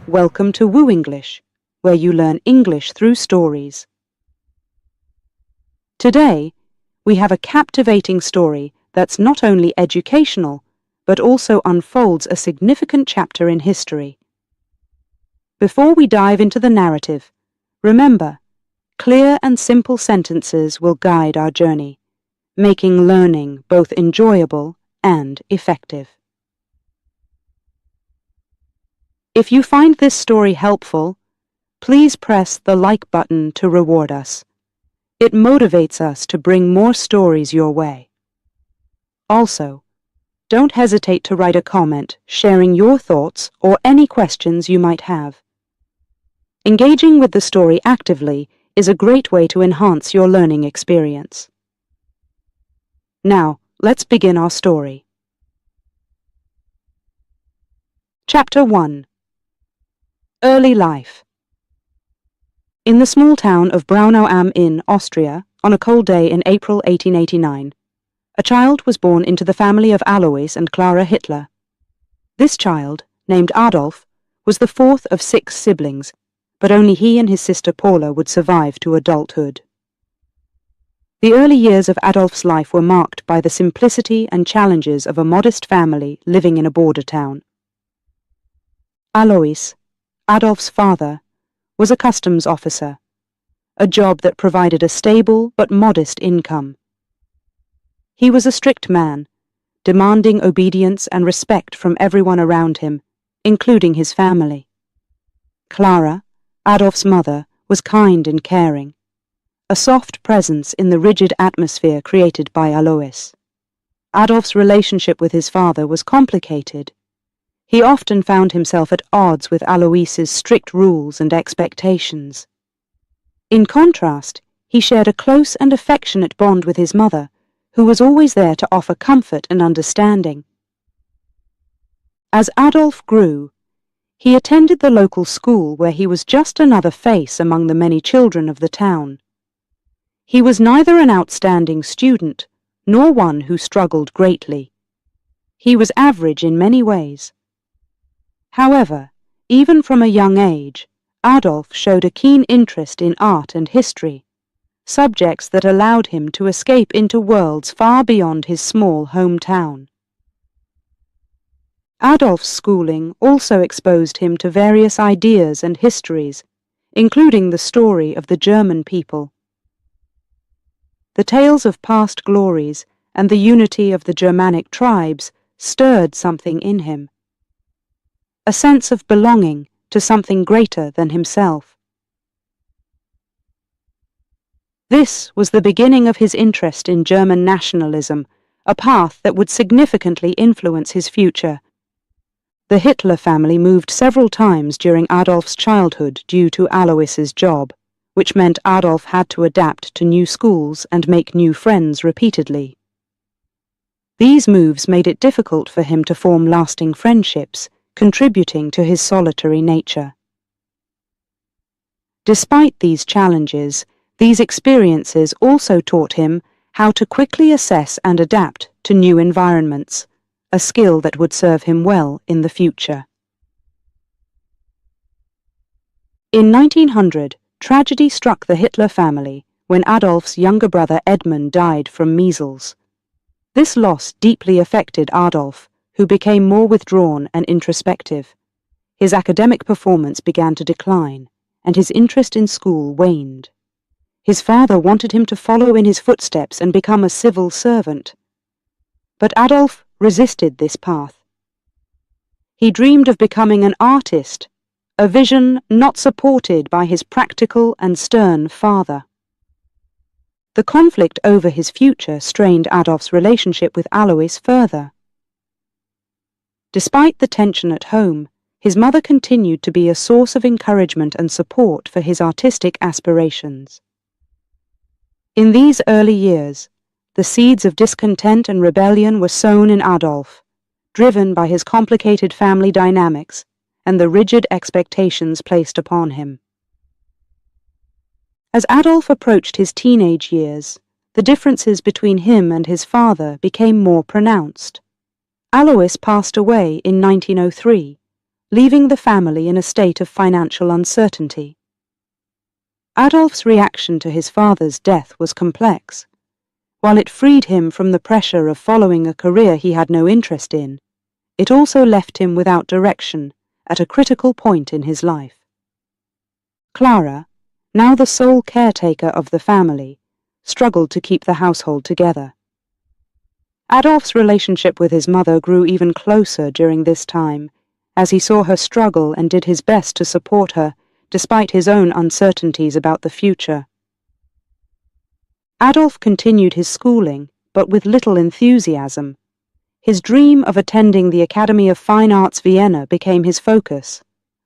Welcome to Woo English, where you learn English through stories. Today, we have a captivating story that's not only educational, but also unfolds a significant chapter in history. Before we dive into the narrative, remember, clear and simple sentences will guide our journey, making learning both enjoyable and effective. If you find this story helpful, please press the like button to reward us. It motivates us to bring more stories your way. Also, don't hesitate to write a comment sharing your thoughts or any questions you might have. Engaging with the story actively is a great way to enhance your learning experience. Now, let's begin our story. Chapter 1. Early Life. In the small town of Braunau am Inn, Austria, on a cold day in April 1889, a child was born into the family of Alois and Clara Hitler. This child, named Adolf, was the fourth of 6 siblings, but only he and his sister Paula would survive to adulthood. The early years of Adolf's life were marked by the simplicity and challenges of a modest family living in a border town. Alois, Adolf's father, was a customs officer, a job that provided a stable but modest income. He was a strict man, demanding obedience and respect from everyone around him, including his family. Clara, Adolf's mother, was kind and caring, a soft presence in the rigid atmosphere created by Alois. Adolf's relationship with his father was complicated. He often found himself at odds with Alois's strict rules and expectations. In contrast, he shared a close and affectionate bond with his mother, who was always there to offer comfort and understanding. As Adolf grew, he attended the local school where he was just another face among the many children of the town. He was neither an outstanding student, nor one who struggled greatly. He was average in many ways. However, even from a young age, Adolf showed a keen interest in art and history, subjects that allowed him to escape into worlds far beyond his small hometown. Adolf's schooling also exposed him to various ideas and histories, including the story of the German people. The tales of past glories and the unity of the Germanic tribes stirred something in him, a sense of belonging to something greater than himself. This was the beginning of his interest in German nationalism, a path that would significantly influence his future. The Hitler family moved several times during Adolf's childhood due to Alois's job, which meant Adolf had to adapt to new schools and make new friends repeatedly. These moves made it difficult for him to form lasting friendships, contributing to his solitary nature. Despite these challenges, these experiences also taught him how to quickly assess and adapt to new environments, a skill that would serve him well in the future. In 1900, tragedy struck the Hitler family when Adolf's younger brother Edmund died from measles. This loss deeply affected Adolf, who became more withdrawn and introspective. His academic performance began to decline, and his interest in school waned. His father wanted him to follow in his footsteps and become a civil servant. But Adolf resisted this path. He dreamed of becoming an artist, a vision not supported by his practical and stern father. The conflict over his future strained Adolf's relationship with Alois further. Despite the tension at home, his mother continued to be a source of encouragement and support for his artistic aspirations. In these early years, the seeds of discontent and rebellion were sown in Adolf, driven by his complicated family dynamics and the rigid expectations placed upon him. As Adolf approached his teenage years, the differences between him and his father became more pronounced. Alois passed away in 1903, leaving the family in a state of financial uncertainty. Adolf's reaction to his father's death was complex. While it freed him from the pressure of following a career he had no interest in, it also left him without direction at a critical point in his life. Clara, now the sole caretaker of the family, struggled to keep the household together. Adolf's relationship with his mother grew even closer during this time, as he saw her struggle and did his best to support her, despite his own uncertainties about the future. Adolf continued his schooling, but with little enthusiasm. His dream of attending the Academy of Fine Arts Vienna became his focus,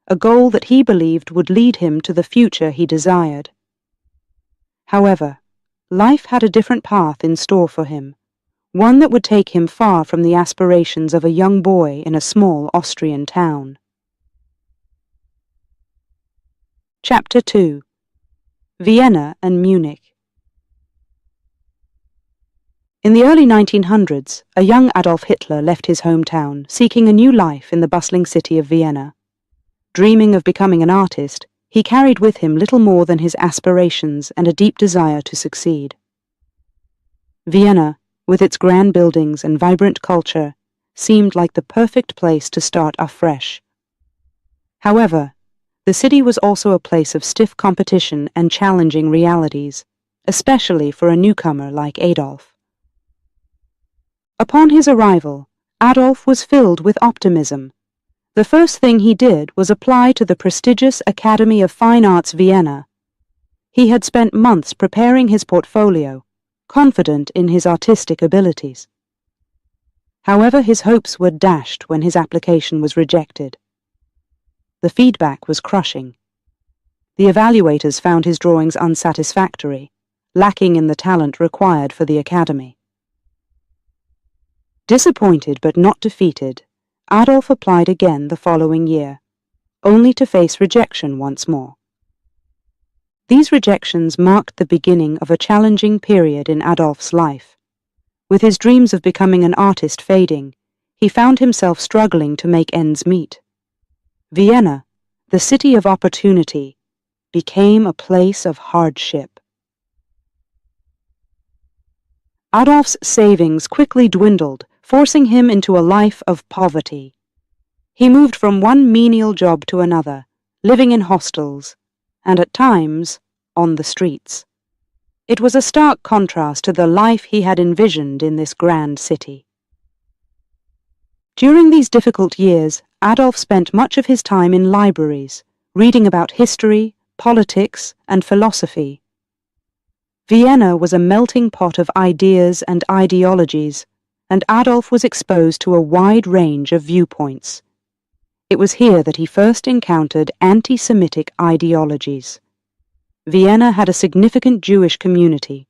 a goal that he believed would lead him to the future he desired. However, life had a different path in store for him, one that would take him far from the aspirations of a young boy in a small Austrian town. Chapter 2. Vienna and Munich. In the early 1900s, a young Adolf Hitler left his hometown, seeking a new life in the bustling city of Vienna. Dreaming of becoming an artist, he carried with him little more than his aspirations and a deep desire to succeed. Vienna, with its grand buildings and vibrant culture, seemed like the perfect place to start afresh. However, the city was also a place of stiff competition and challenging realities, especially for a newcomer like Adolf. Upon his arrival, Adolf was filled with optimism. The first thing he did was apply to the prestigious Academy of Fine Arts Vienna. He had spent months preparing his portfolio, confident in his artistic abilities. However, his hopes were dashed when his application was rejected. The feedback was crushing. The evaluators found his drawings unsatisfactory, lacking in the talent required for the academy. Disappointed but not defeated, Adolf applied again the following year, only to face rejection once more. These rejections marked the beginning of a challenging period in Adolf's life. With his dreams of becoming an artist fading, he found himself struggling to make ends meet. Vienna, the city of opportunity, became a place of hardship. Adolf's savings quickly dwindled, forcing him into a life of poverty. He moved from one menial job to another, living in hostels, and at times on the streets. It was a stark contrast to the life he had envisioned in this grand city. During these difficult years, Adolf spent much of his time in libraries, reading about history, politics, and philosophy. Vienna was a melting pot of ideas and ideologies, and Adolf was exposed to a wide range of viewpoints. It was here that he first encountered anti-Semitic ideologies. Vienna had a significant Jewish community,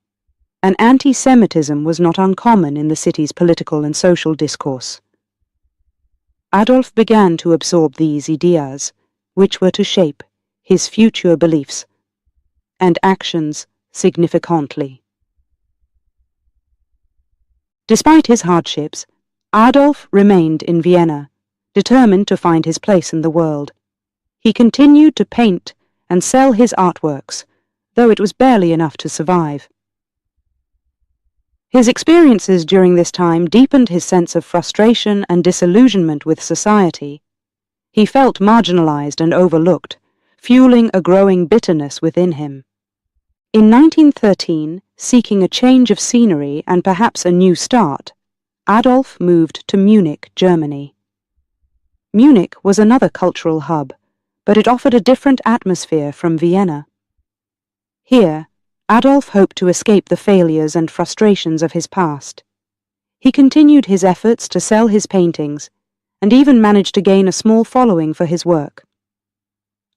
and anti-Semitism was not uncommon in the city's political and social discourse. Adolf began to absorb these ideas, which were to shape his future beliefs and actions significantly. Despite his hardships, Adolf remained in Vienna, determined to find his place in the world. He continued to paint and sell his artworks, though it was barely enough to survive. His experiences during this time deepened his sense of frustration and disillusionment with society. He felt marginalized and overlooked, fueling a growing bitterness within him. In 1913, seeking a change of scenery and perhaps a new start, Adolf moved to Munich, Germany. Munich was another cultural hub, but it offered a different atmosphere from Vienna. Here, Adolf hoped to escape the failures and frustrations of his past. He continued his efforts to sell his paintings, and even managed to gain a small following for his work.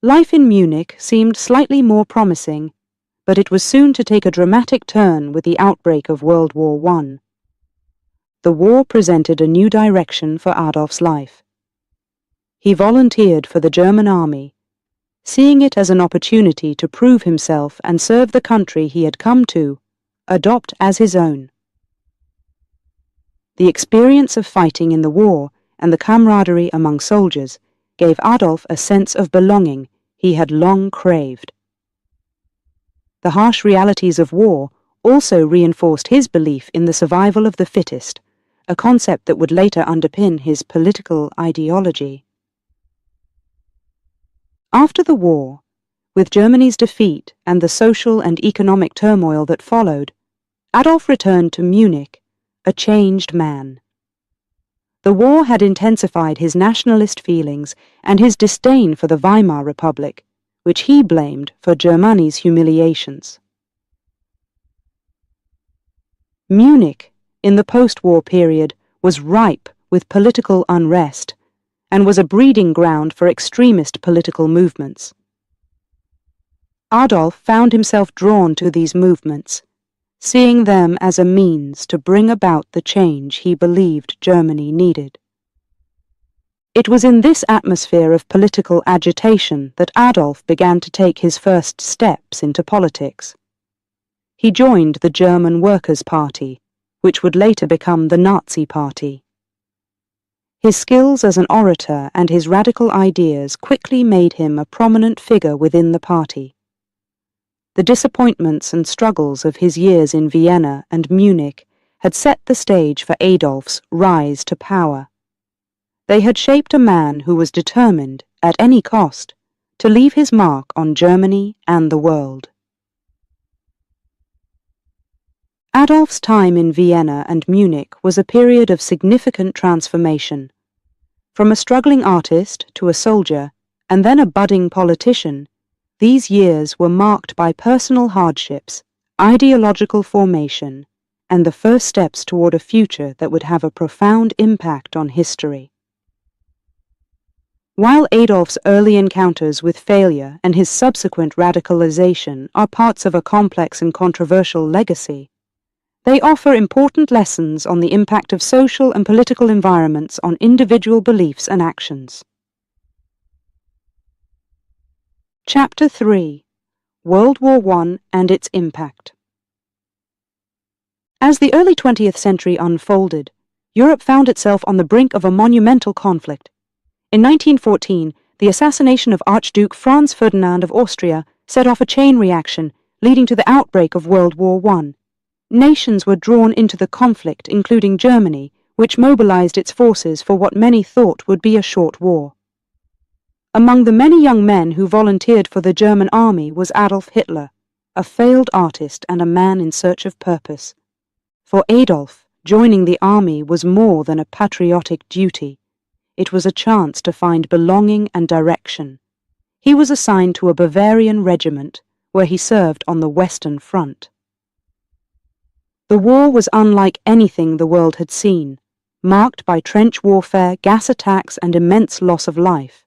Life in Munich seemed slightly more promising, but it was soon to take a dramatic turn with the outbreak of World War I. The war presented a new direction for Adolf's life. He volunteered for the German army, seeing it as an opportunity to prove himself and serve the country he had come to adopt as his own. The experience of fighting in the war and the camaraderie among soldiers gave Adolf a sense of belonging he had long craved. The harsh realities of war also reinforced his belief in the survival of the fittest, a concept that would later underpin his political ideology. After the war, with Germany's defeat and the social and economic turmoil that followed, Adolf returned to Munich, a changed man. The war had intensified his nationalist feelings and his disdain for the Weimar Republic, which he blamed for Germany's humiliations. Munich, in the post-war period, was ripe with political unrest and was a breeding ground for extremist political movements. Adolf found himself drawn to these movements, seeing them as a means to bring about the change he believed Germany needed. It was in this atmosphere of political agitation that Adolf began to take his first steps into politics. He joined the German Workers' Party, which would later become the Nazi Party. His skills as an orator and his radical ideas quickly made him a prominent figure within the party. The disappointments and struggles of his years in Vienna and Munich had set the stage for Adolf's rise to power. They had shaped a man who was determined, at any cost, to leave his mark on Germany and the world. Adolf's time in Vienna and Munich was a period of significant transformation. From a struggling artist to a soldier, and then a budding politician, these years were marked by personal hardships, ideological formation, and the first steps toward a future that would have a profound impact on history. While Adolf's early encounters with failure and his subsequent radicalization are parts of a complex and controversial legacy, they offer important lessons on the impact of social and political environments on individual beliefs and actions. Chapter 3: World War I and its Impact. As the early 20th century unfolded, Europe found itself on the brink of a monumental conflict. In 1914, the assassination of Archduke Franz Ferdinand of Austria set off a chain reaction, leading to the outbreak of World War I. Nations were drawn into the conflict, including Germany, which mobilized its forces for what many thought would be a short war. Among the many young men who volunteered for the German army was Adolf Hitler, a failed artist and a man in search of purpose. For Adolf, joining the army was more than a patriotic duty. It was a chance to find belonging and direction. He was assigned to a Bavarian regiment, where he served on the Western Front. The war was unlike anything the world had seen, marked by trench warfare, gas attacks, and immense loss of life.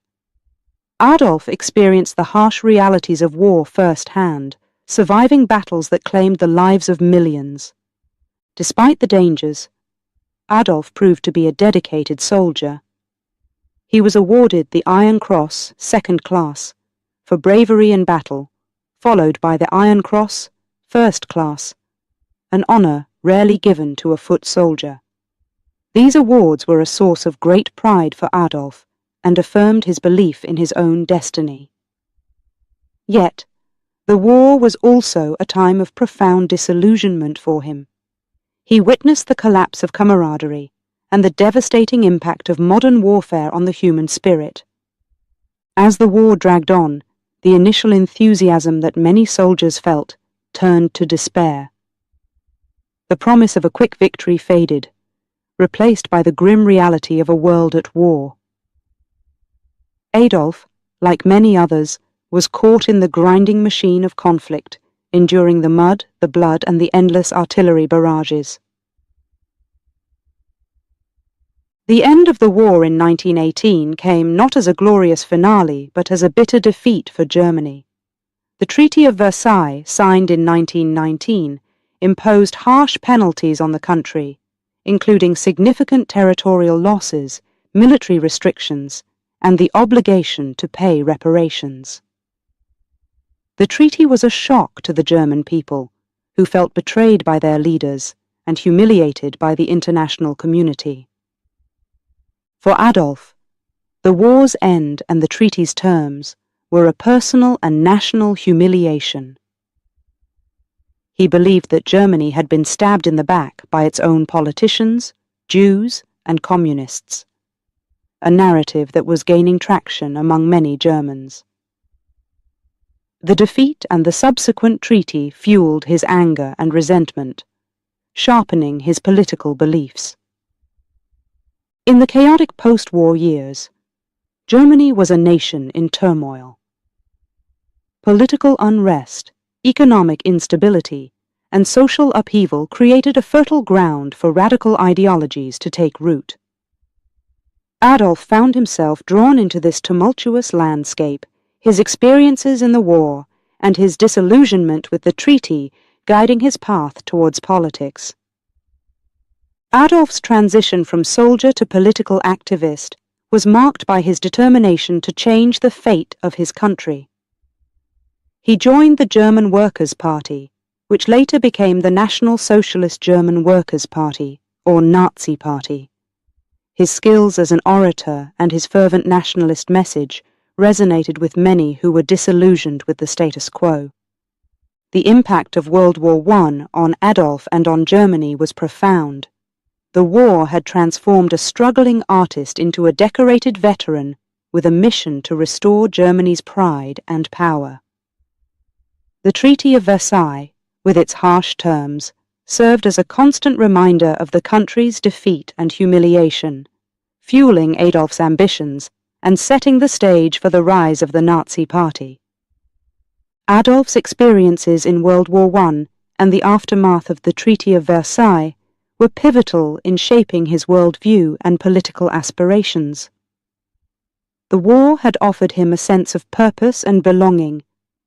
Adolf experienced the harsh realities of war firsthand, surviving battles that claimed the lives of millions. Despite the dangers, Adolf proved to be a dedicated soldier. He was awarded the Iron Cross, Second Class, for bravery in battle, followed by the Iron Cross, First Class, an honor rarely given to a foot soldier. These awards were a source of great pride for Adolf, and affirmed his belief in his own destiny. Yet, the war was also a time of profound disillusionment for him. He witnessed the collapse of camaraderie and the devastating impact of modern warfare on the human spirit. As the war dragged on, the initial enthusiasm that many soldiers felt turned to despair. The promise of a quick victory faded, replaced by the grim reality of a world at war. Adolf, like many others, was caught in the grinding machine of conflict, enduring the mud, the blood, and the endless artillery barrages. The end of the war in 1918 came not as a glorious finale, but as a bitter defeat for Germany. The Treaty of Versailles, signed in 1919, imposed harsh penalties on the country, including significant territorial losses, military restrictions, and the obligation to pay reparations. The treaty was a shock to the German people, who felt betrayed by their leaders and humiliated by the international community. For Adolf, The war's end and the treaty's terms were a personal and national humiliation. He believed that Germany had been stabbed in the back by its own politicians, Jews, and communists, a narrative that was gaining traction among many Germans. The defeat and the subsequent treaty fueled his anger and resentment, sharpening his political beliefs. In the chaotic post-war years, Germany was a nation in turmoil. Political unrest, economic instability, and social upheaval created a fertile ground for radical ideologies to take root. Adolf found himself drawn into this tumultuous landscape, his experiences in the war and his disillusionment with the treaty guiding his path towards politics. Adolf's transition from soldier to political activist was marked by his determination to change the fate of his country. He joined the German Workers' Party, which later became the National Socialist German Workers' Party, or Nazi Party. His skills as an orator and his fervent nationalist message resonated with many who were disillusioned with the status quo. The impact of World War I on Adolf and on Germany was profound. The war had transformed a struggling artist into a decorated veteran with a mission to restore Germany's pride and power. The Treaty of Versailles, with its harsh terms, served as a constant reminder of the country's defeat and humiliation, fueling Adolf's ambitions and setting the stage for the rise of the Nazi Party. Adolf's experiences in World War I and the aftermath of the Treaty of Versailles were pivotal in shaping his worldview and political aspirations. The war had offered him a sense of purpose and belonging,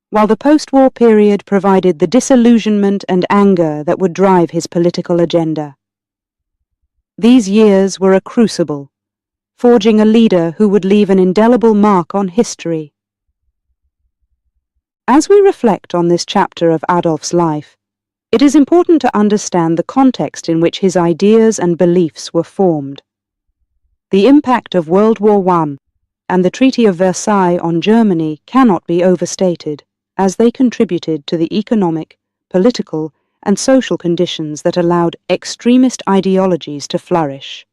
while the post-war period provided the disillusionment and anger that would drive his political agenda. These years were a crucible, forging a leader who would leave an indelible mark on history. As we reflect on this chapter of Adolf's life, it is important to understand the context in which his ideas and beliefs were formed. The impact of World War I and the Treaty of Versailles on Germany cannot be overstated, as they contributed to the economic, political, and social conditions that allowed extremist ideologies to flourish.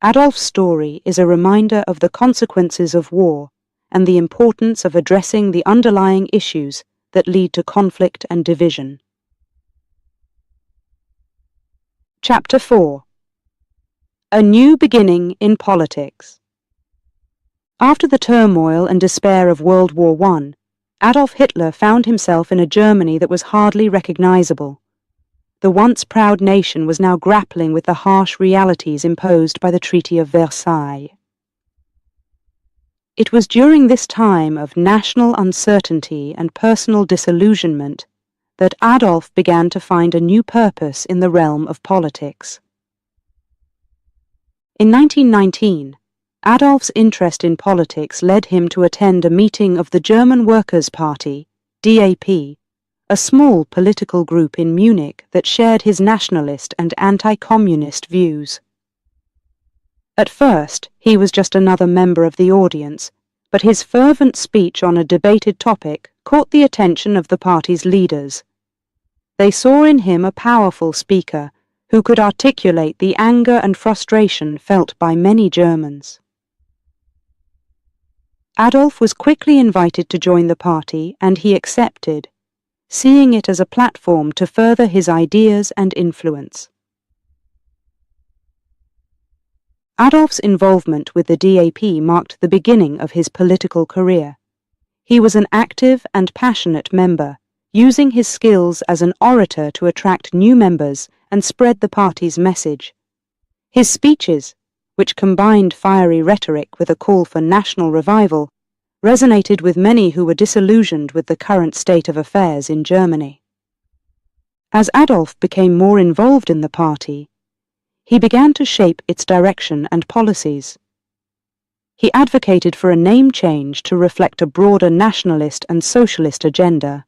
Adolf's story is a reminder of the consequences of war and the importance of addressing the underlying issues that lead to conflict and division. Chapter 4. A New Beginning in Politics. After the turmoil and despair of World War I, Adolf Hitler found himself in a Germany that was hardly recognizable. The once proud nation was now grappling with the harsh realities imposed by the Treaty of Versailles. It was during this time of national uncertainty and personal disillusionment that Adolf began to find a new purpose in the realm of politics. In 1919, Adolf's interest in politics led him to attend a meeting of the German Workers' Party, DAP, a small political group in Munich that shared his nationalist and anti-communist views. At first, he was just another member of the audience, but his fervent speech on a debated topic caught the attention of the party's leaders. They saw in him a powerful speaker who could articulate the anger and frustration felt by many Germans. Adolf was quickly invited to join the party, and he accepted, seeing it as a platform to further his ideas and influence. Adolf's involvement with the DAP marked the beginning of his political career. He was an active and passionate member, using his skills as an orator to attract new members and spread the party's message. His speeches, which combined fiery rhetoric with a call for national revival, resonated with many who were disillusioned with the current state of affairs in Germany. As Adolf became more involved in the party, he began to shape its direction and policies. He advocated for a name change to reflect a broader nationalist and socialist agenda,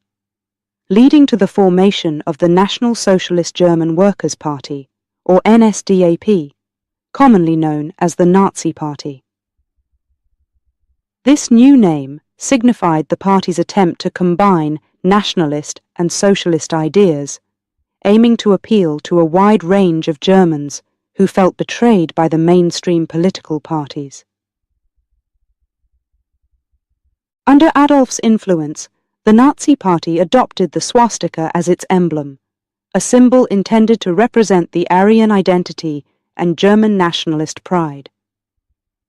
leading to the formation of the National Socialist German Workers' Party, or NSDAP, commonly known as the Nazi Party. This new name signified the party's attempt to combine nationalist and socialist ideas, aiming to appeal to a wide range of Germans who felt betrayed by the mainstream political parties. Under Adolf's influence, the Nazi Party adopted the swastika as its emblem, a symbol intended to represent the Aryan identity and German nationalist pride.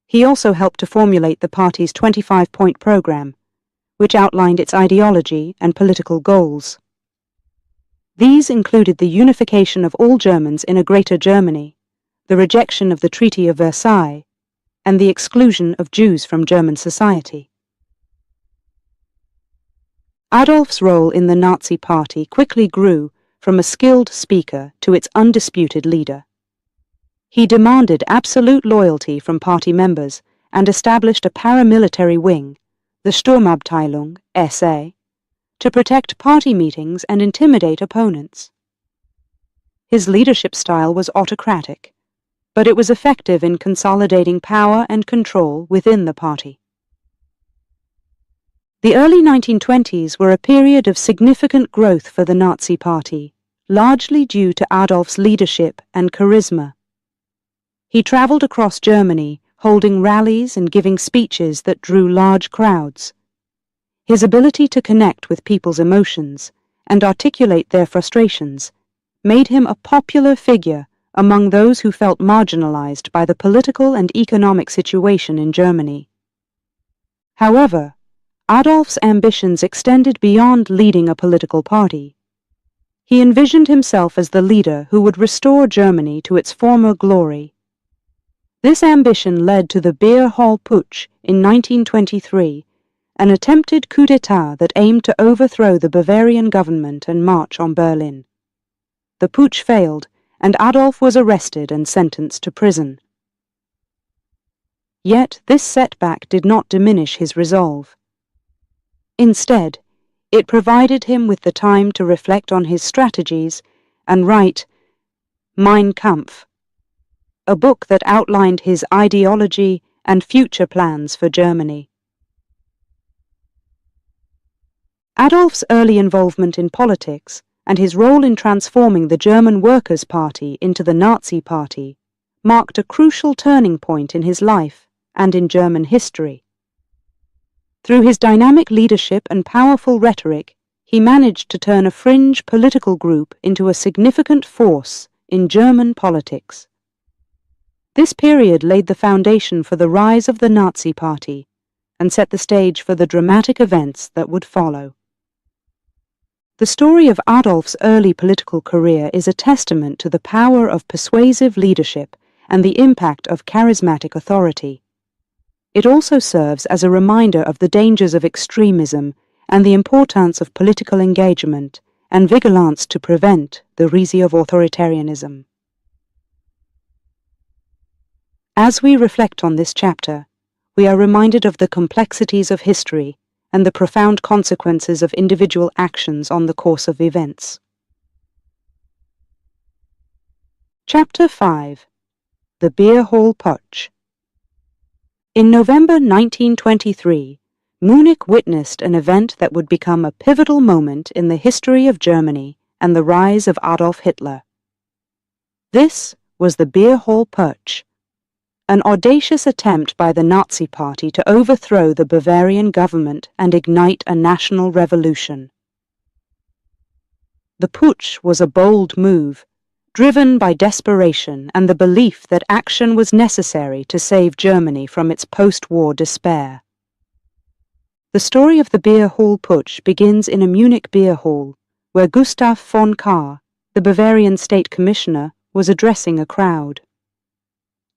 He also helped to formulate the party's 25-point program, which outlined its ideology and political goals. These included the unification of all Germans in a Greater Germany, the rejection of the Treaty of Versailles, and the exclusion of Jews from German society. Adolf's role in the Nazi Party quickly grew from a skilled speaker to its undisputed leader. He demanded absolute loyalty from party members and established a paramilitary wing, the Sturmabteilung SA, to protect party meetings and intimidate opponents. His leadership style was autocratic, but it was effective in consolidating power and control within the party. The early 1920s were a period of significant growth for the Nazi Party, largely due to Adolf's leadership and charisma. He travelled across Germany, holding rallies and giving speeches that drew large crowds. His ability to connect with people's emotions and articulate their frustrations made him a popular figure among those who felt marginalized by the political and economic situation in Germany. However, Adolf's ambitions extended beyond leading a political party. He envisioned himself as the leader who would restore Germany to its former glory. This ambition led to the Beer Hall Putsch in 1923, an attempted coup d'état that aimed to overthrow the Bavarian government and march on Berlin. The putsch failed, and Adolf was arrested and sentenced to prison. Yet this setback did not diminish his resolve. Instead, it provided him with the time to reflect on his strategies and write Mein Kampf, a book that outlined his ideology and future plans for Germany. Adolf's early involvement in politics and his role in transforming the German Workers' Party into the Nazi Party marked a crucial turning point in his life and in German history. Through his dynamic leadership and powerful rhetoric, he managed to turn a fringe political group into a significant force in German politics. This period laid the foundation for the rise of the Nazi Party and set the stage for the dramatic events that would follow. The story of Adolf's early political career is a testament to the power of persuasive leadership and the impact of charismatic authority. It also serves as a reminder of the dangers of extremism and the importance of political engagement and vigilance to prevent the rise of authoritarianism. As we reflect on this chapter, we are reminded of the complexities of history and the profound consequences of individual actions on the course of events. Chapter 5. The Beer Hall Putsch. In November 1923, Munich witnessed an event that would become a pivotal moment in the history of Germany and the rise of Adolf Hitler. This was the Beer Hall Putsch, an audacious attempt by the Nazi Party to overthrow the Bavarian government and ignite a national revolution. The putsch was a bold move, driven by desperation and the belief that action was necessary to save Germany from its post-war despair. The story of the Beer Hall Putsch begins in a Munich beer hall, where Gustav von Kahr, the Bavarian state commissioner, was addressing a crowd.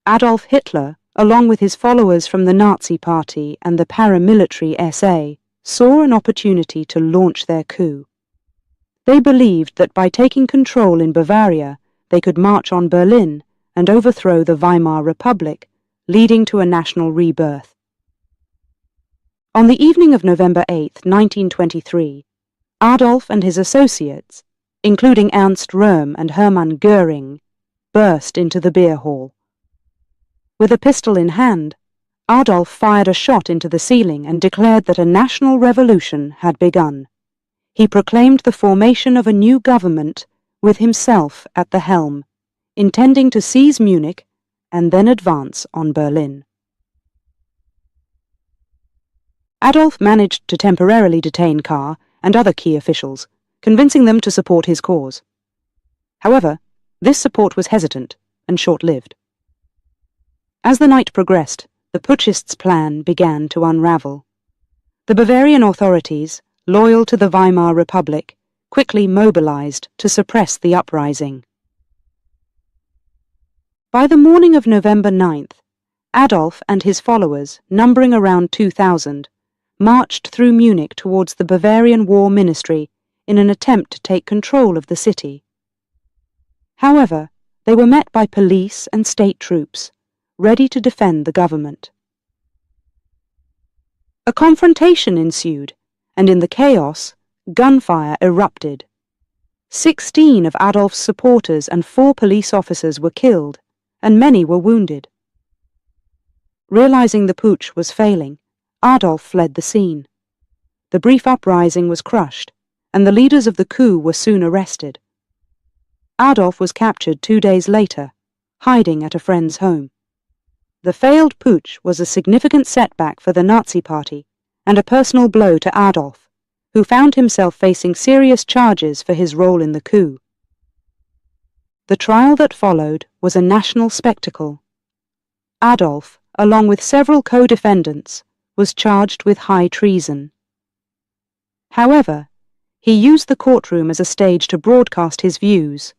Adolf Hitler, along with his followers from the Nazi Party and the paramilitary SA, saw an opportunity to launch their coup. They believed that by taking control in Bavaria, they could march on Berlin and overthrow the Weimar Republic, leading to a national rebirth. On the evening of November 8, 1923, Adolf and his associates, including Ernst Röhm and Hermann Göring, burst into the beer hall. With a pistol in hand, Adolf fired a shot into the ceiling and declared that a national revolution had begun. He proclaimed the formation of a new government with himself at the helm, intending to seize Munich and then advance on Berlin. Adolf managed to temporarily detain Kahr and other key officials, convincing them to support his cause. However, this support was hesitant and short-lived. As the night progressed, the putschists' plan began to unravel. The Bavarian authorities, loyal to the Weimar Republic, quickly mobilized to suppress the uprising. By the morning of November 9th, Adolf and his followers, numbering around 2,000, marched through Munich towards the Bavarian War Ministry in an attempt to take control of the city. However, they were met by police and state troops, ready to defend the government. A confrontation ensued, and in the chaos, gunfire erupted. 16 of Adolf's supporters and 4 police officers were killed, and many were wounded. Realizing the putsch was failing, Adolf fled the scene. The brief uprising was crushed, and the leaders of the coup were soon arrested. Adolf was captured 2 days later, hiding at a friend's home. The failed putsch was a significant setback for the Nazi Party and a personal blow to Adolf, who found himself facing serious charges for his role in the coup. The trial that followed was a national spectacle. Adolf, along with several co-defendants, was charged with high treason. However, he used the courtroom as a stage to broadcast his views,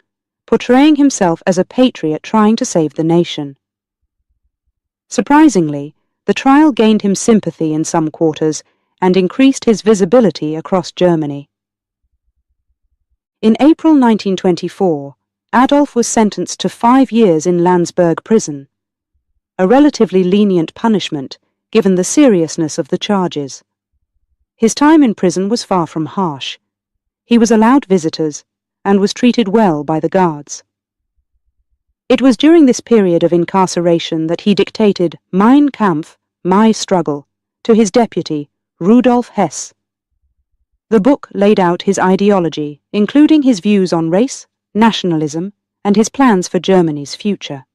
portraying himself as a patriot trying to save the nation. Surprisingly, the trial gained him sympathy in some quarters and increased his visibility across Germany. In April 1924, Adolf was sentenced to 5 years in Landsberg prison, a relatively lenient punishment given the seriousness of the charges. His time in prison was far from harsh. He was allowed visitors and was treated well by the guards. It was during this period of incarceration that he dictated Mein Kampf, My Struggle, to his deputy, Rudolf Hess. The book laid out his ideology, including his views on race, nationalism, and his plans for Germany's future.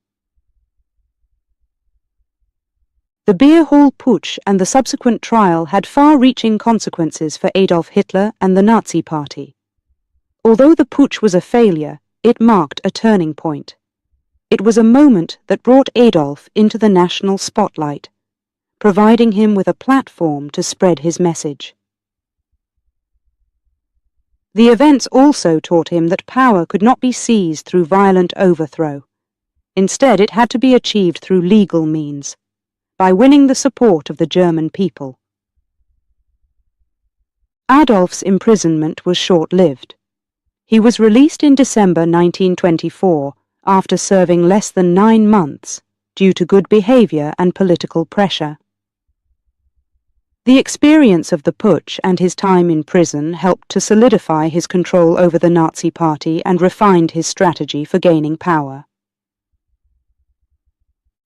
The beer hall putsch and the subsequent trial had far-reaching consequences for Adolf Hitler and the Nazi Party. Although the putsch was a failure, it marked a turning point. It was a moment that brought Adolf into the national spotlight, providing him with a platform to spread his message. The events also taught him that power could not be seized through violent overthrow. Instead, it had to be achieved through legal means, by winning the support of the German people. Adolf's imprisonment was short-lived. He was released in December 1924 after serving less than 9 months due to good behavior and political pressure. The experience of the putsch and his time in prison helped to solidify his control over the Nazi Party and refined his strategy for gaining power.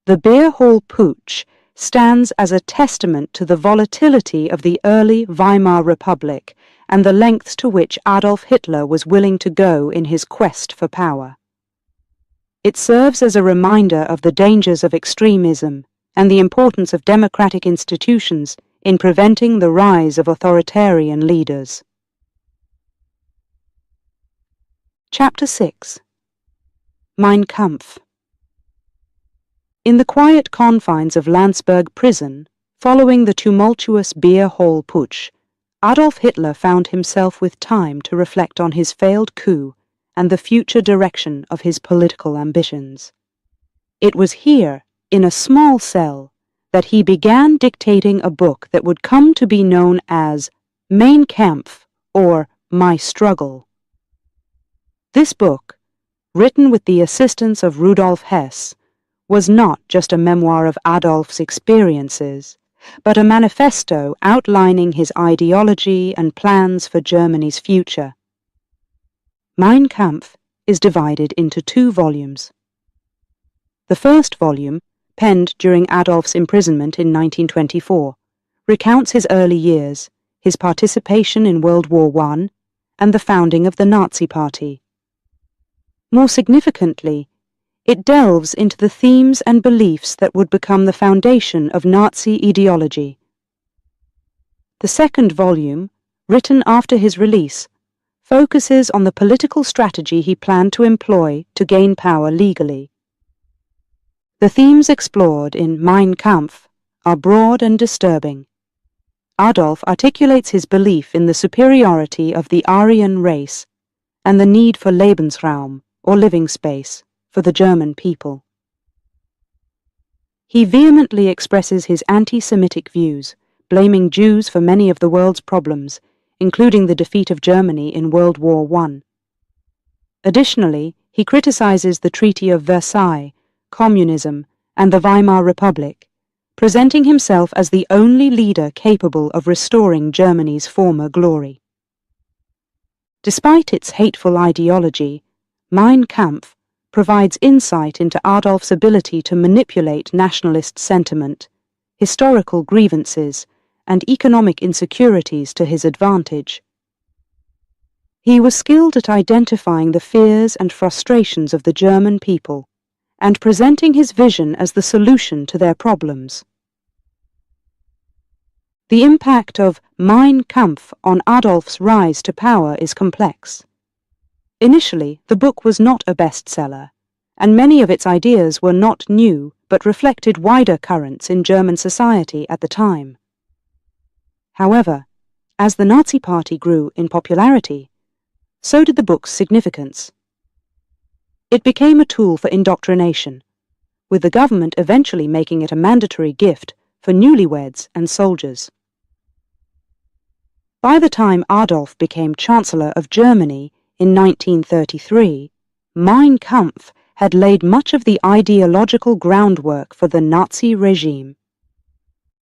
The beer hall putsch stands as a testament to the volatility of the early Weimar Republic and the lengths to which Adolf Hitler was willing to go in his quest for power. It serves as a reminder of the dangers of extremism and the importance of democratic institutions in preventing the rise of authoritarian leaders. Chapter 6. Mein Kampf. In the quiet confines of Landsberg prison, following the tumultuous beer hall putsch, Adolf Hitler found himself with time to reflect on his failed coup and the future direction of his political ambitions. It was here, in a small cell, that he began dictating a book that would come to be known as Mein Kampf, or My Struggle. This book, written with the assistance of Rudolf Hess, was not just a memoir of Adolf's experiences, but a manifesto outlining his ideology and plans for Germany's future. Mein Kampf is divided into 2 volumes. The first volume, penned during Adolf's imprisonment in 1924, recounts his early years, his participation in World War I, and the founding of the Nazi Party. More significantly, it delves into the themes and beliefs that would become the foundation of Nazi ideology. The second volume, written after his release, focuses on the political strategy he planned to employ to gain power legally. The themes explored in Mein Kampf are broad and disturbing. Adolf articulates his belief in the superiority of the Aryan race and the need for Lebensraum, or living space, for the German people. He vehemently expresses his anti-Semitic views, blaming Jews for many of the world's problems, including the defeat of Germany in World War I. Additionally, he criticizes the Treaty of Versailles, communism, and the Weimar Republic, presenting himself as the only leader capable of restoring Germany's former glory. Despite its hateful ideology, Mein Kampf provides insight into Adolf's ability to manipulate nationalist sentiment, historical grievances, and economic insecurities to his advantage. He was skilled at identifying the fears and frustrations of the German people and presenting his vision as the solution to their problems. The impact of Mein Kampf on Adolf's rise to power is complex. Initially, the book was not a bestseller, and many of its ideas were not new but reflected wider currents in German society at the time. However, as the Nazi Party grew in popularity, so did the book's significance. It became a tool for indoctrination, with the government eventually making it a mandatory gift for newlyweds and soldiers. By the time Adolf became Chancellor of Germany in 1933, Mein Kampf had laid much of the ideological groundwork for the Nazi regime.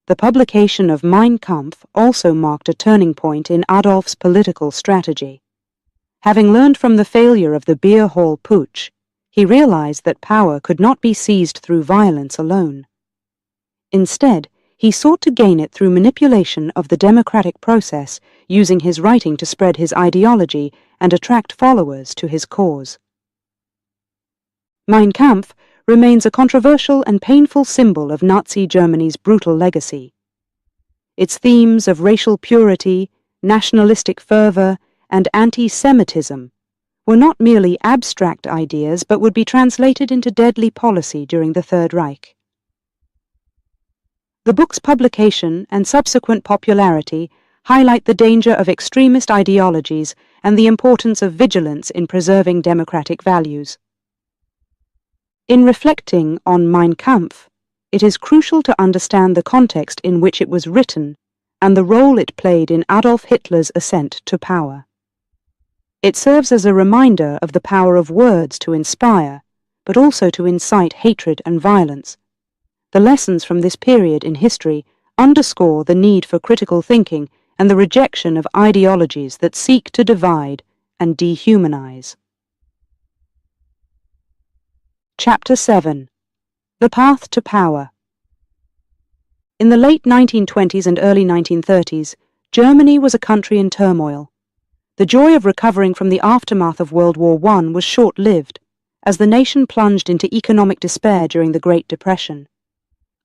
The publication of Mein Kampf also marked a turning point in Adolf's political strategy. Having learned from the failure of the Beer Hall Putsch, he realized that power could not be seized through violence alone. Instead, he sought to gain it through manipulation of the democratic process, using his writing to spread his ideology and attract followers to his cause. Mein Kampf remains a controversial and painful symbol of Nazi Germany's brutal legacy. Its themes of racial purity, nationalistic fervor, and anti-Semitism were not merely abstract ideas but would be translated into deadly policy during the Third Reich. The book's publication and subsequent popularity highlight the danger of extremist ideologies and the importance of vigilance in preserving democratic values. In reflecting on Mein Kampf, it is crucial to understand the context in which it was written and the role it played in Adolf Hitler's ascent to power. It serves as a reminder of the power of words to inspire, but also to incite hatred and violence. The lessons from this period in history underscore the need for critical thinking and the rejection of ideologies that seek to divide and dehumanize. Chapter 7. The Path to Power. In the late 1920s and early 1930s, Germany was a country in turmoil. The joy of recovering from the aftermath of World War I was short-lived, as the nation plunged into economic despair during the Great Depression.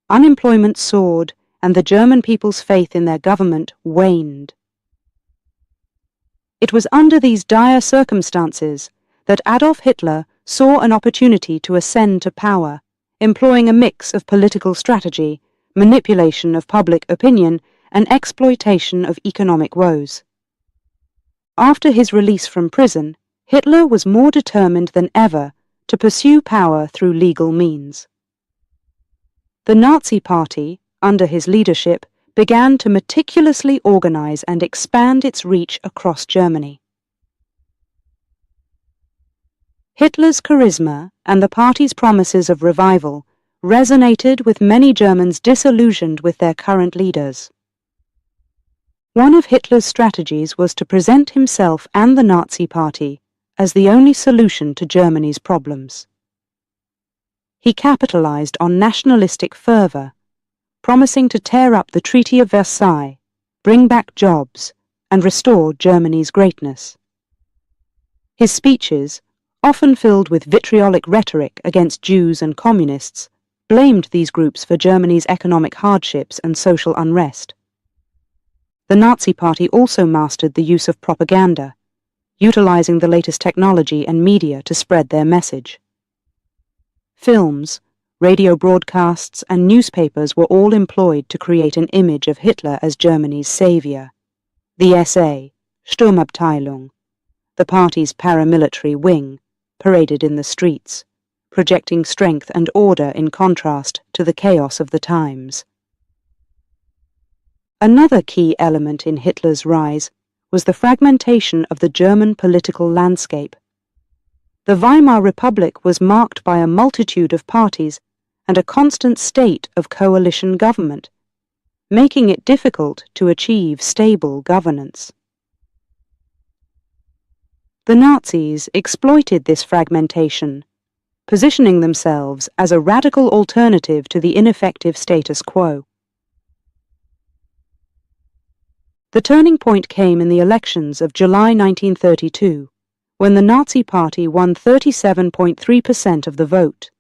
Unemployment soared, and the German people's faith in their government waned. It was under these dire circumstances that Adolf Hitler saw an opportunity to ascend to power, employing a mix of political strategy, manipulation of public opinion, and exploitation of economic woes. After his release from prison, Hitler was more determined than ever to pursue power through legal means. The Nazi Party, under his leadership, began to meticulously organize and expand its reach across Germany. Hitler's charisma and the party's promises of revival resonated with many Germans disillusioned with their current leaders. One of Hitler's strategies was to present himself and the Nazi Party as the only solution to Germany's problems. he capitalized on nationalistic fervor, promising to tear up the Treaty of Versailles, bring back jobs, and restore Germany's greatness. His speeches, often filled with vitriolic rhetoric against Jews and communists, blamed these groups for Germany's economic hardships and social unrest. The Nazi Party also mastered the use of propaganda, utilizing the latest technology and media to spread their message. Films, radio broadcasts, and newspapers were all employed to create an image of Hitler as Germany's savior. The SA, Sturmabteilung, the party's paramilitary wing, paraded in the streets, projecting strength and order in contrast to the chaos of the times. Another key element in Hitler's rise was the fragmentation of the German political landscape. The Weimar Republic was marked by a multitude of parties and a constant state of coalition government, making it difficult to achieve stable governance. The Nazis exploited this fragmentation, positioning themselves as a radical alternative to the ineffective status quo. The turning point came in the elections of July 1932, when the Nazi Party won 37.3% of the vote,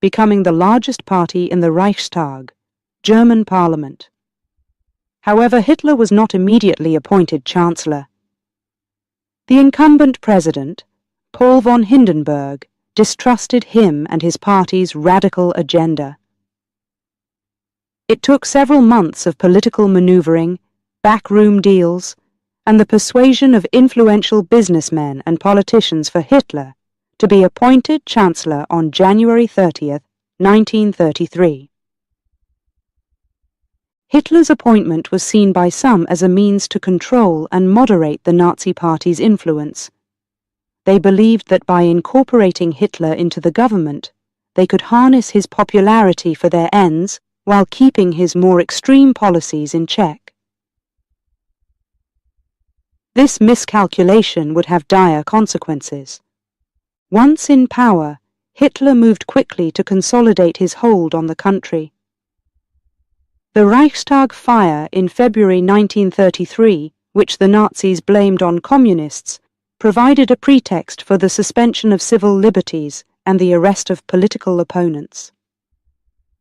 becoming the largest party in the Reichstag, German parliament. However, Hitler was not immediately appointed Chancellor. The incumbent president, Paul von Hindenburg, distrusted him and his party's radical agenda. It took several months of political maneuvering, backroom deals, and the persuasion of influential businessmen and politicians for Hitler to be appointed Chancellor on January 30th, 1933. Hitler's appointment was seen by some as a means to control and moderate the Nazi Party's influence. They believed that by incorporating Hitler into the government, they could harness his popularity for their ends while keeping his more extreme policies in check. This miscalculation would have dire consequences. Once in power, Hitler moved quickly to consolidate his hold on the country. The Reichstag fire in February 1933, which the Nazis blamed on communists, provided a pretext for the suspension of civil liberties and the arrest of political opponents.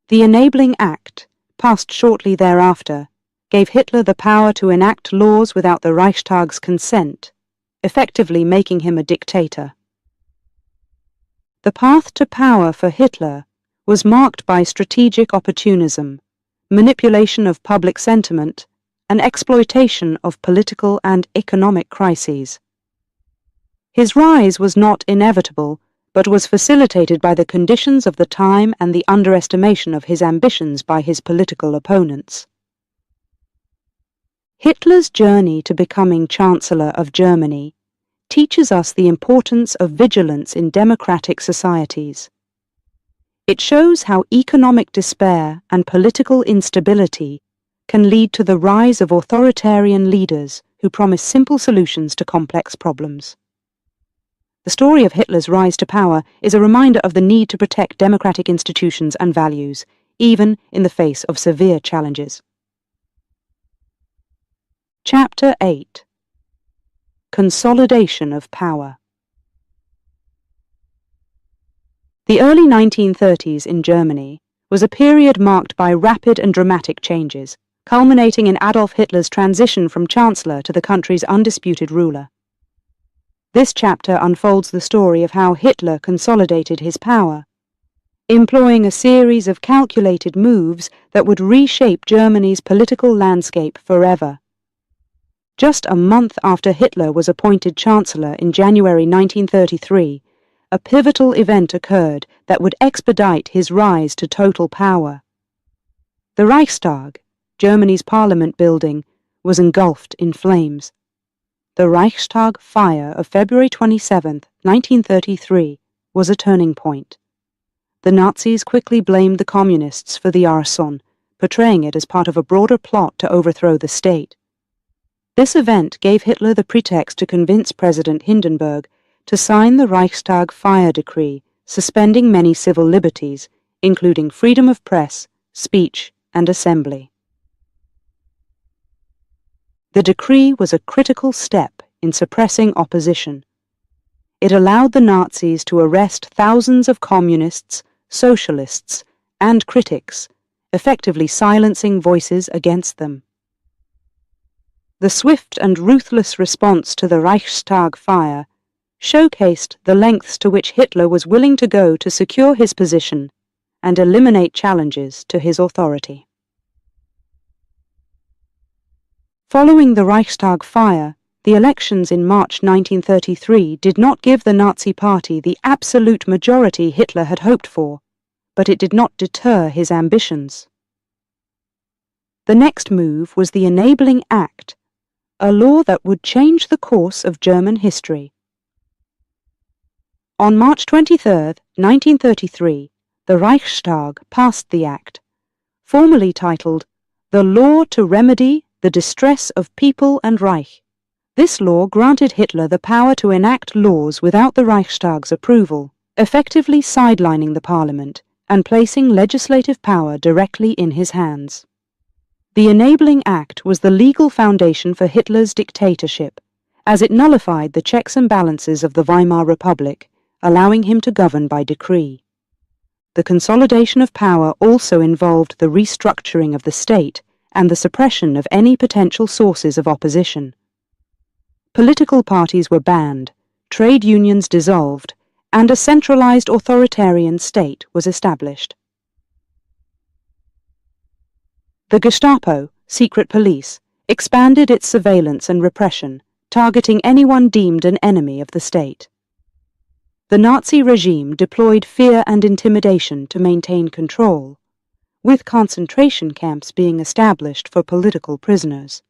The Enabling Act, passed shortly thereafter, gave Hitler the power to enact laws without the Reichstag's consent, effectively making him a dictator. The path to power for Hitler was marked by strategic opportunism, manipulation of public sentiment, and exploitation of political and economic crises. His rise was not inevitable, but was facilitated by the conditions of the time and the underestimation of his ambitions by his political opponents. Hitler's journey to becoming Chancellor of Germany teaches us the importance of vigilance in democratic societies. It shows how economic despair and political instability can lead to the rise of authoritarian leaders who promise simple solutions to complex problems. The story of Hitler's rise to power is a reminder of the need to protect democratic institutions and values, even in the face of severe challenges. Chapter 8: Consolidation of Power. The early 1930s in Germany was a period marked by rapid and dramatic changes, culminating in Adolf Hitler's transition from Chancellor to the country's undisputed ruler. This chapter unfolds the story of how Hitler consolidated his power, employing a series of calculated moves that would reshape Germany's political landscape forever. Just a month after Hitler was appointed Chancellor in January 1933, a pivotal event occurred that would expedite his rise to total power. The Reichstag, Germany's parliament building, was engulfed in flames. The Reichstag fire of February 27, 1933, was a turning point. The Nazis quickly blamed the communists for the arson, portraying it as part of a broader plot to overthrow the state. This event gave Hitler the pretext to convince President Hindenburg to sign the Reichstag fire decree, suspending many civil liberties, including freedom of press, speech, and assembly. The decree was a critical step in suppressing opposition. It allowed the Nazis to arrest thousands of communists, socialists, and critics, effectively silencing voices against them. The swift and ruthless response to the Reichstag fire showcased the lengths to which Hitler was willing to go to secure his position and eliminate challenges to his authority. Following the Reichstag fire, the elections in March 1933 did not give the Nazi Party the absolute majority Hitler had hoped for, but it did not deter his ambitions. The next move was the Enabling Act, a law that would change the course of German history. On March 23, 1933, the Reichstag passed the act, formally titled "The Law to Remedy the Distress of People and Reich." This law granted Hitler the power to enact laws without the Reichstag's approval, effectively sidelining the parliament and placing legislative power directly in his hands. The Enabling Act was the legal foundation for Hitler's dictatorship, as it nullified the checks and balances of the Weimar Republic, allowing him to govern by decree. The consolidation of power also involved the restructuring of the state and the suppression of any potential sources of opposition. Political parties were banned, trade unions dissolved, and a centralized authoritarian state was established. The Gestapo, secret police, expanded its surveillance and repression, targeting anyone deemed an enemy of the state. The Nazi regime deployed fear and intimidation to maintain control, with concentration camps being established for political prisoners.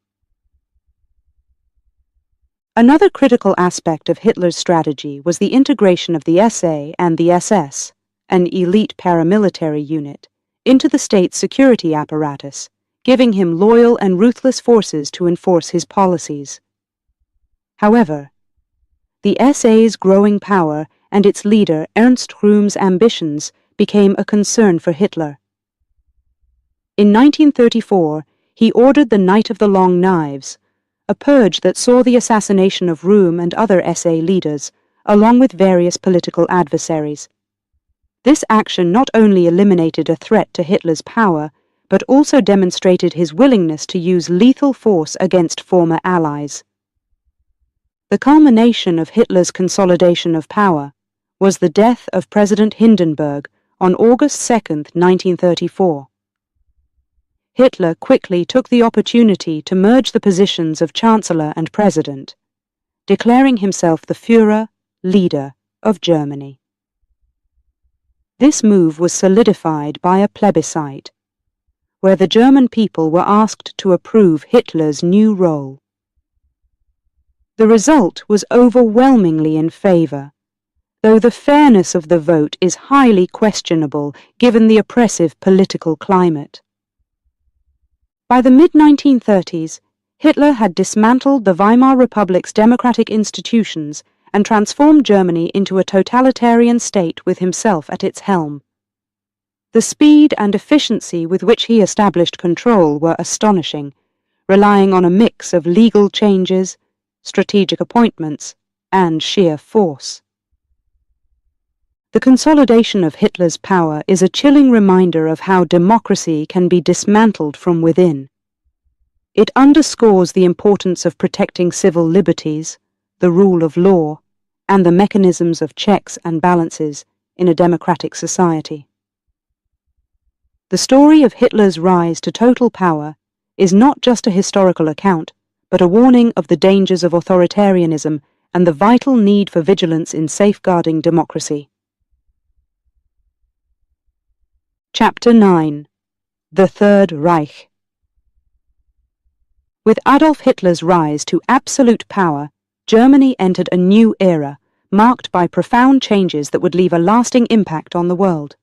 Another critical aspect of Hitler's strategy was the integration of the SA and the SS, an elite paramilitary unit, into the state's security apparatus, giving him loyal and ruthless forces to enforce his policies. However, the SA's growing power and its leader Ernst Röhm's ambitions became a concern for Hitler. In 1934, he ordered the Night of the Long Knives, a purge that saw the assassination of Röhm and other SA leaders, along with various political adversaries. This action not only eliminated a threat to Hitler's power, but also demonstrated his willingness to use lethal force against former allies. The culmination of Hitler's consolidation of power was the death of President Hindenburg on August 2, 1934. Hitler quickly took the opportunity to merge the positions of Chancellor and President, declaring himself the Führer, leader of Germany. This move was solidified by a plebiscite, where the German people were asked to approve Hitler's new role. The result was overwhelmingly in favor, though the fairness of the vote is highly questionable given the oppressive political climate. By the mid-1930s, Hitler had dismantled the Weimar Republic's democratic institutions and transformed Germany into a totalitarian state with himself at its helm. The speed and efficiency with which he established control were astonishing, relying on a mix of legal changes, strategic appointments, and sheer force. The consolidation of Hitler's power is a chilling reminder of how democracy can be dismantled from within. It underscores the importance of protecting civil liberties, the rule of law, and the mechanisms of checks and balances in a democratic society. The story of Hitler's rise to total power is not just a historical account, but a warning of the dangers of authoritarianism and the vital need for vigilance in safeguarding democracy. Chapter 9. The Third Reich. With Adolf Hitler's rise to absolute power, Germany entered a new era, marked by profound changes that would leave a lasting impact on the world.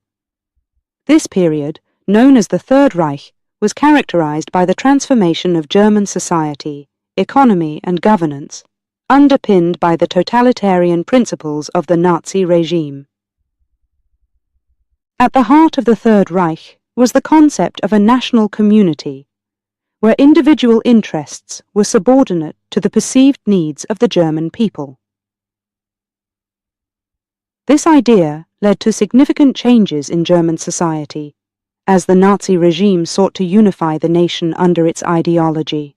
This period, known as the Third Reich, was characterized by the transformation of German society, economy and governance, underpinned by the totalitarian principles of the Nazi regime. At the heart of the Third Reich was the concept of a national community, where individual interests were subordinate to the perceived needs of the German people. This idea led to significant changes in German society, as the Nazi regime sought to unify the nation under its ideology.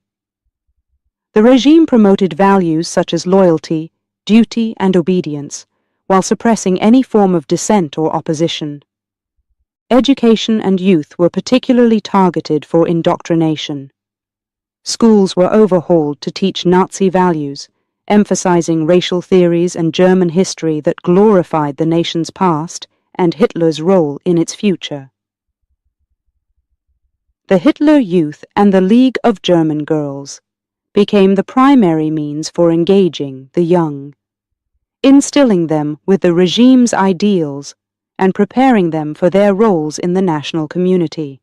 The regime promoted values such as loyalty, duty, and obedience, while suppressing any form of dissent or opposition. Education and youth were particularly targeted for indoctrination. Schools were overhauled to teach Nazi values, emphasizing racial theories and German history that glorified the nation's past and Hitler's role in its future. The Hitler Youth and the League of German Girls became the primary means for engaging the young, instilling them with the regime's ideals and preparing them for their roles in the national community.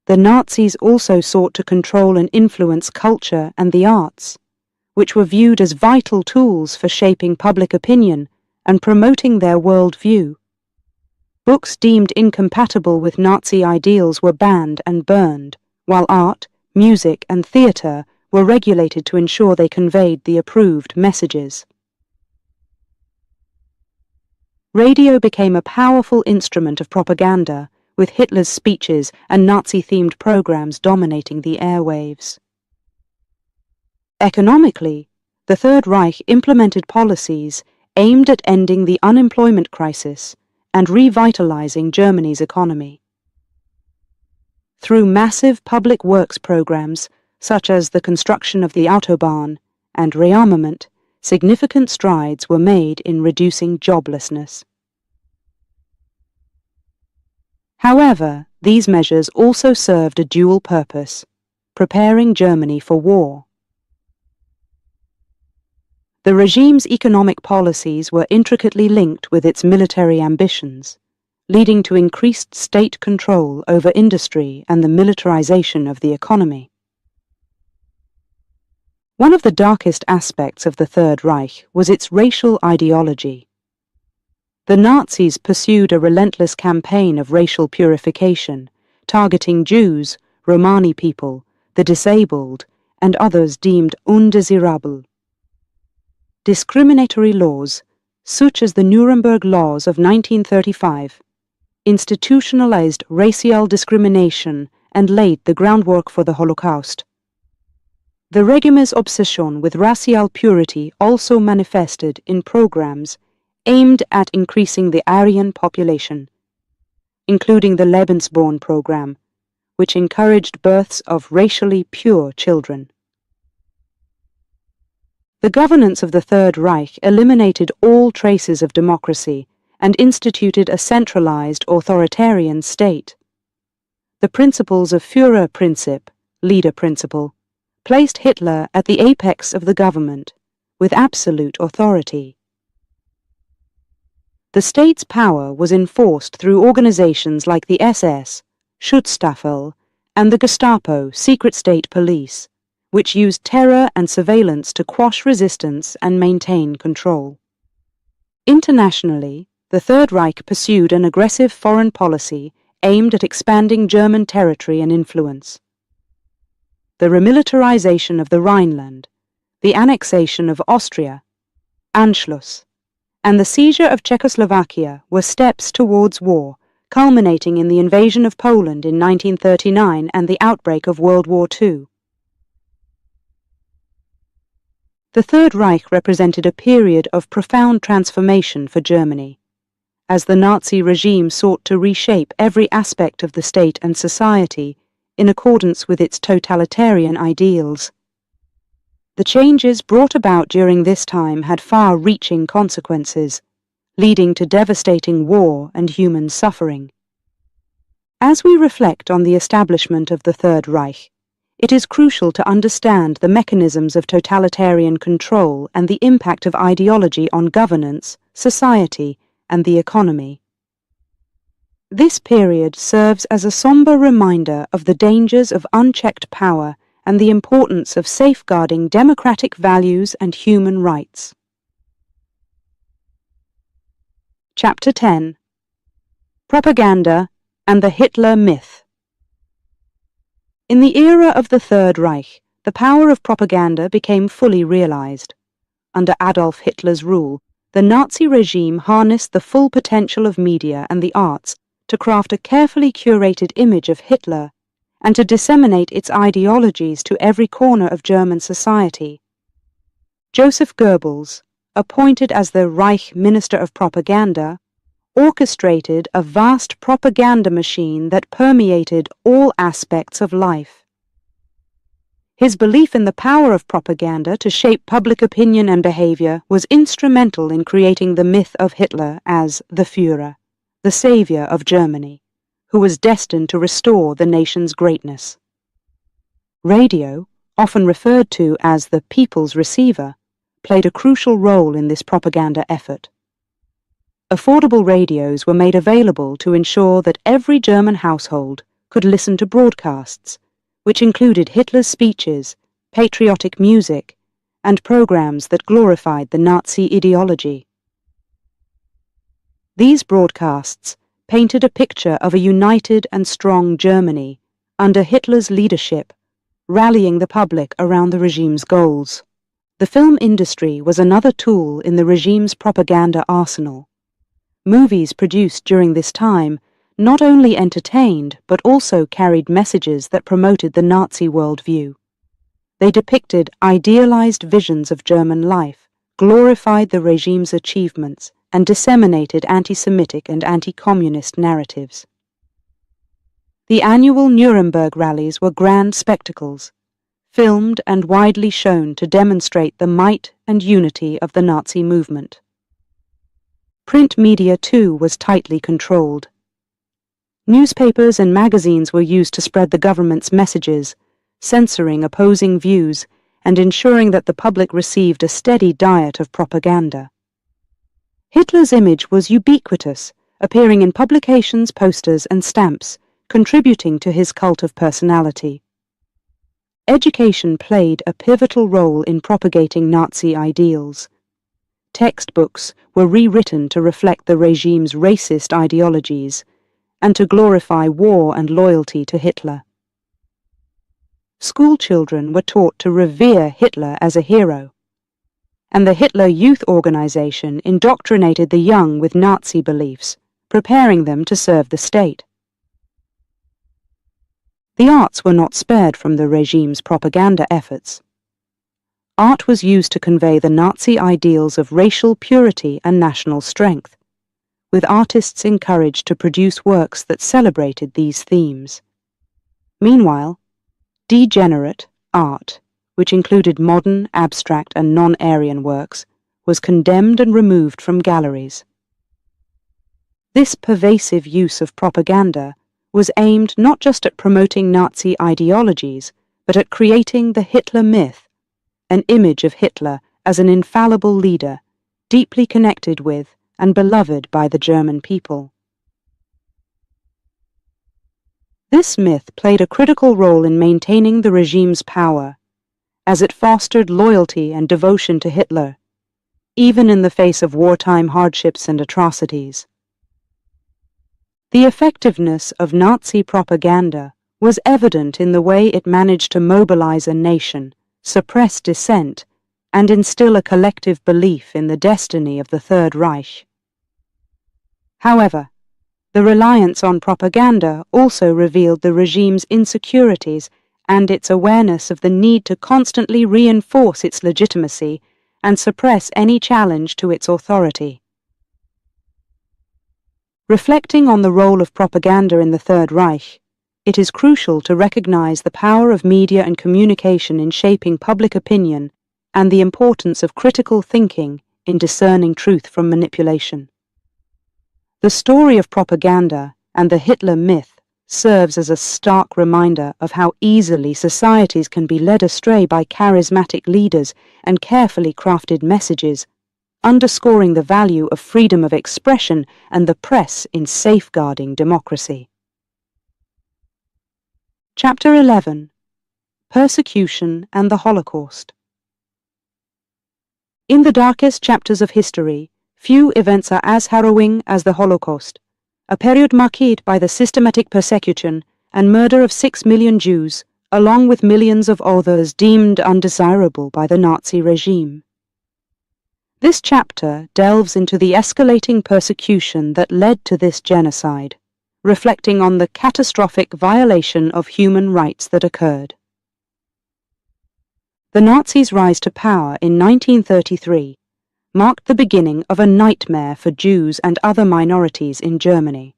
The Nazis also sought to control and influence culture and the arts, which were viewed as vital tools for shaping public opinion and promoting their worldview. Books deemed incompatible with Nazi ideals were banned and burned, while art, music, and theatre were regulated to ensure they conveyed the approved messages. Radio became a powerful instrument of propaganda, with Hitler's speeches and Nazi-themed programs dominating the airwaves. Economically, the Third Reich implemented policies aimed at ending the unemployment crisis and revitalizing Germany's economy. Through massive public works programs, such as the construction of the Autobahn and rearmament, significant strides were made in reducing joblessness. However, these measures also served a dual purpose, preparing Germany for war. The regime's economic policies were intricately linked with its military ambitions, leading to increased state control over industry and the militarization of the economy. One of the darkest aspects of the Third Reich was its racial ideology. The Nazis pursued a relentless campaign of racial purification, targeting Jews, Romani people, the disabled, and others deemed undesirable. Discriminatory laws, such as the Nuremberg Laws of 1935, institutionalized racial discrimination and laid the groundwork for the Holocaust. The regime's obsession with racial purity also manifested in programs aimed at increasing the Aryan population, including the Lebensborn program, which encouraged births of racially pure children. The governance of the Third Reich eliminated all traces of democracy and instituted a centralized authoritarian state. The principles of Führerprinzip, leader principle, placed Hitler at the apex of the government, with absolute authority. The state's power was enforced through organizations like the SS, Schutzstaffel, and the Gestapo, secret state police, which used terror and surveillance to quash resistance and maintain control. Internationally, the Third Reich pursued an aggressive foreign policy aimed at expanding German territory and influence. The remilitarization of the Rhineland, the annexation of Austria, Anschluss, and the seizure of Czechoslovakia were steps towards war, culminating in the invasion of Poland in 1939 and the outbreak of World War II. The Third Reich represented a period of profound transformation for Germany, as the Nazi regime sought to reshape every aspect of the state and society in accordance with its totalitarian ideals. The changes brought about during this time had far-reaching consequences, leading to devastating war and human suffering. As we reflect on the establishment of the Third Reich, it is crucial to understand the mechanisms of totalitarian control and the impact of ideology on governance, society, and the economy. This period serves as a somber reminder of the dangers of unchecked power and the importance of safeguarding democratic values and human rights. Chapter 10. Propaganda and the Hitler myth. In the era of the Third Reich, the power of propaganda became fully realized. Under Adolf Hitler's rule, the Nazi regime harnessed the full potential of media and the arts to craft a carefully curated image of Hitler and to disseminate its ideologies to every corner of German society. Joseph Goebbels, appointed as the Reich Minister of Propaganda, orchestrated a vast propaganda machine that permeated all aspects of life. His belief in the power of propaganda to shape public opinion and behavior was instrumental in creating the myth of Hitler as the Führer, the savior of Germany, who was destined to restore the nation's greatness. Radio, often referred to as the people's receiver, played a crucial role in this propaganda effort. Affordable radios were made available to ensure that every German household could listen to broadcasts, which included Hitler's speeches, patriotic music, and programs that glorified the Nazi ideology. These broadcasts painted a picture of a united and strong Germany under Hitler's leadership, rallying the public around the regime's goals. The film industry was another tool in the regime's propaganda arsenal. Movies produced during this time not only entertained but also carried messages that promoted the Nazi worldview. They depicted idealized visions of German life, glorified the regime's achievements, and disseminated anti-Semitic and anti-communist narratives. The annual Nuremberg rallies were grand spectacles, filmed and widely shown to demonstrate the might and unity of the Nazi movement. Print media, too, was tightly controlled. Newspapers and magazines were used to spread the government's messages, censoring opposing views and ensuring that the public received a steady diet of propaganda. Hitler's image was ubiquitous, appearing in publications, posters, and stamps, contributing to his cult of personality. Education played a pivotal role in propagating Nazi ideals. Textbooks were rewritten to reflect the regime's racist ideologies and to glorify war and loyalty to Hitler. School children were taught to revere Hitler as a hero, and the Hitler Youth Organization indoctrinated the young with Nazi beliefs, preparing them to serve the state. The arts were not spared from the regime's propaganda efforts. Art was used to convey the Nazi ideals of racial purity and national strength, with artists encouraged to produce works that celebrated these themes. Meanwhile, degenerate art, which included modern, abstract, and non-Aryan works, was condemned and removed from galleries. This pervasive use of propaganda was aimed not just at promoting Nazi ideologies, but at creating the Hitler myth, an image of Hitler as an infallible leader, deeply connected with and beloved by the German people. This myth played a critical role in maintaining the regime's power, as it fostered loyalty and devotion to Hitler, even in the face of wartime hardships and atrocities. The effectiveness of Nazi propaganda was evident in the way it managed to mobilize a nation, suppress dissent, and instill a collective belief in the destiny of the Third Reich. However, the reliance on propaganda also revealed the regime's insecurities and its awareness of the need to constantly reinforce its legitimacy and suppress any challenge to its authority. Reflecting on the role of propaganda in the Third Reich, it is crucial to recognize the power of media and communication in shaping public opinion and the importance of critical thinking in discerning truth from manipulation. The story of propaganda and the Hitler myth serves as a stark reminder of how easily societies can be led astray by charismatic leaders and carefully crafted messages, underscoring the value of freedom of expression and the press in safeguarding democracy. Chapter 11. Persecution and the Holocaust. In the darkest chapters of history, few events are as harrowing as the Holocaust, a period marked by the systematic persecution and murder of 6 million Jews, along with millions of others deemed undesirable by the Nazi regime. This chapter delves into the escalating persecution that led to this genocide, reflecting on the catastrophic violation of human rights that occurred. The Nazis' rise to power in 1933 marked the beginning of a nightmare for Jews and other minorities in Germany.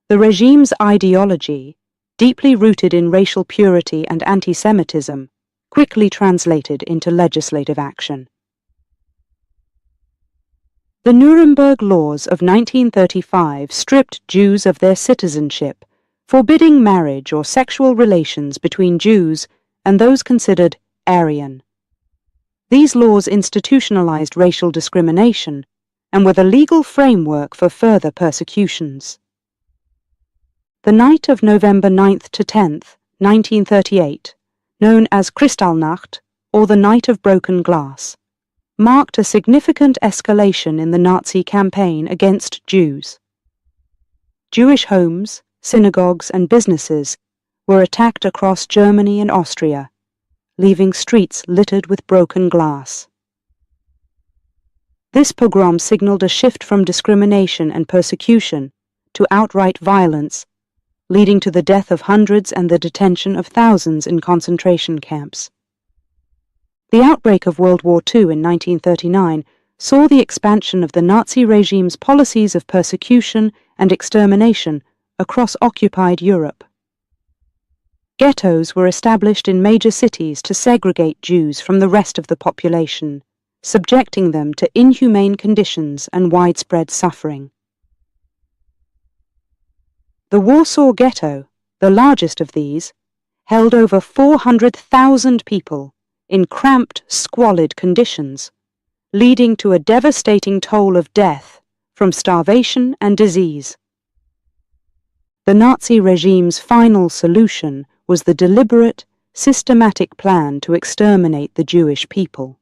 The regime's ideology, deeply rooted in racial purity and anti-Semitism, quickly translated into legislative action. The Nuremberg Laws of 1935 stripped Jews of their citizenship, forbidding marriage or sexual relations between Jews and those considered Aryan. These laws institutionalized racial discrimination and were the legal framework for further persecutions. The night of November 9th to 10th, 1938, known as Kristallnacht, or the Night of Broken Glass, marked a significant escalation in the Nazi campaign against Jews. Jewish homes, synagogues and businesses were attacked across Germany and Austria, leaving streets littered with broken glass. This pogrom signaled a shift from discrimination and persecution to outright violence, leading to the death of hundreds and the detention of thousands in concentration camps. The outbreak of World War II in 1939 saw the expansion of the Nazi regime's policies of persecution and extermination across occupied Europe. Ghettos were established in major cities to segregate Jews from the rest of the population, subjecting them to inhumane conditions and widespread suffering. The Warsaw Ghetto, the largest of these, held over 400,000 people in cramped, squalid conditions, leading to a devastating toll of death from starvation and disease. The Nazi regime's final solution was the deliberate, systematic plan to exterminate the Jewish people.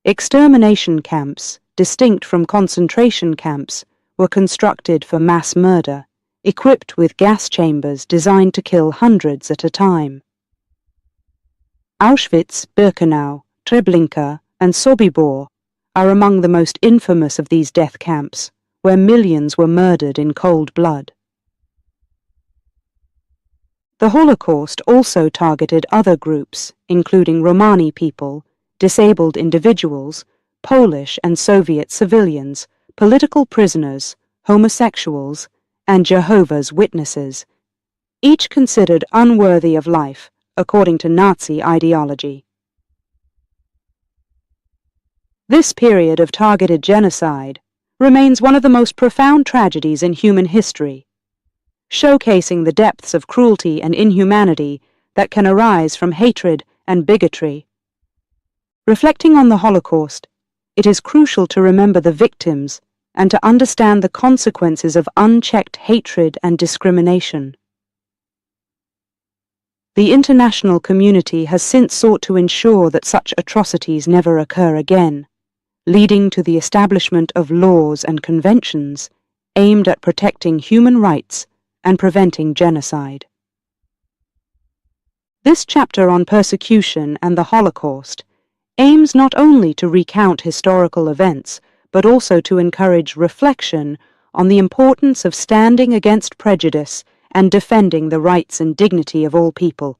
Extermination camps, distinct from concentration camps, were constructed for mass murder, equipped with gas chambers designed to kill hundreds at a time. Auschwitz, Birkenau, Treblinka, and Sobibor are among the most infamous of these death camps, where millions were murdered in cold blood. The Holocaust also targeted other groups, including Romani people, disabled individuals, Polish and Soviet civilians, political prisoners, homosexuals, and Jehovah's Witnesses, each considered unworthy of life, according to Nazi ideology. This period of targeted genocide remains one of the most profound tragedies in human history, showcasing the depths of cruelty and inhumanity that can arise from hatred and bigotry. Reflecting on the Holocaust, it is crucial to remember the victims and to understand the consequences of unchecked hatred and discrimination. The international community has since sought to ensure that such atrocities never occur again, leading to the establishment of laws and conventions aimed at protecting human rights and preventing genocide. This chapter on persecution and the Holocaust aims not only to recount historical events, but also to encourage reflection on the importance of standing against prejudice and defending the rights and dignity of all people.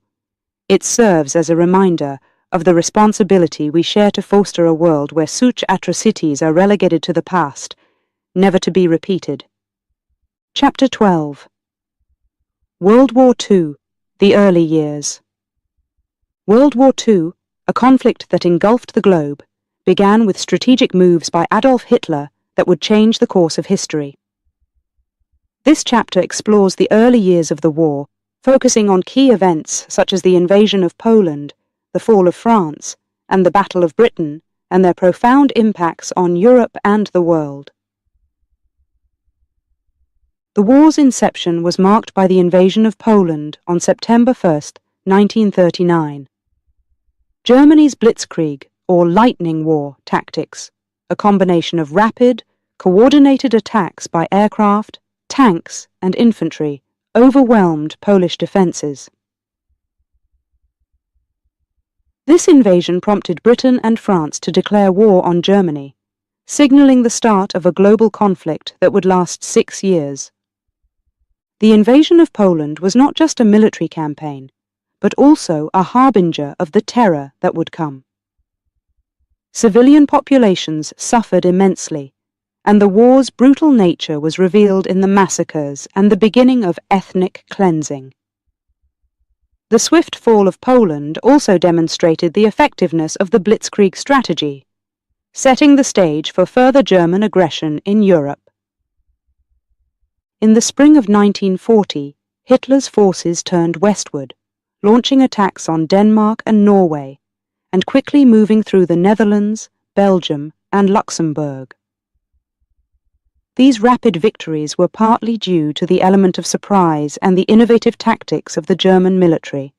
It serves as a reminder of the responsibility we share to foster a world where such atrocities are relegated to the past, never to be repeated. Chapter 12. World War II, the Early Years. World War II, a conflict that engulfed the globe, began with strategic moves by Adolf Hitler that would change the course of history. This chapter explores the early years of the war, focusing on key events such as the invasion of Poland, the fall of France, and the Battle of Britain, and their profound impacts on Europe and the world. The war's inception was marked by the invasion of Poland on September 1st, 1939. Germany's Blitzkrieg, or lightning war, tactics, a combination of rapid, coordinated attacks by aircraft, tanks, and infantry overwhelmed Polish defences. This invasion prompted Britain and France to declare war on Germany, signalling the start of a global conflict that would last 6 years. The invasion of Poland was not just a military campaign, but also a harbinger of the terror that would come. Civilian populations suffered immensely, and the war's brutal nature was revealed in the massacres and the beginning of ethnic cleansing. The swift fall of Poland also demonstrated the effectiveness of the Blitzkrieg strategy, setting the stage for further German aggression in Europe. In the spring of 1940, Hitler's forces turned westward, launching attacks on Denmark and Norway, and quickly moving through the Netherlands, Belgium, and Luxembourg. These rapid victories were partly due to the element of surprise and the innovative tactics of the German military.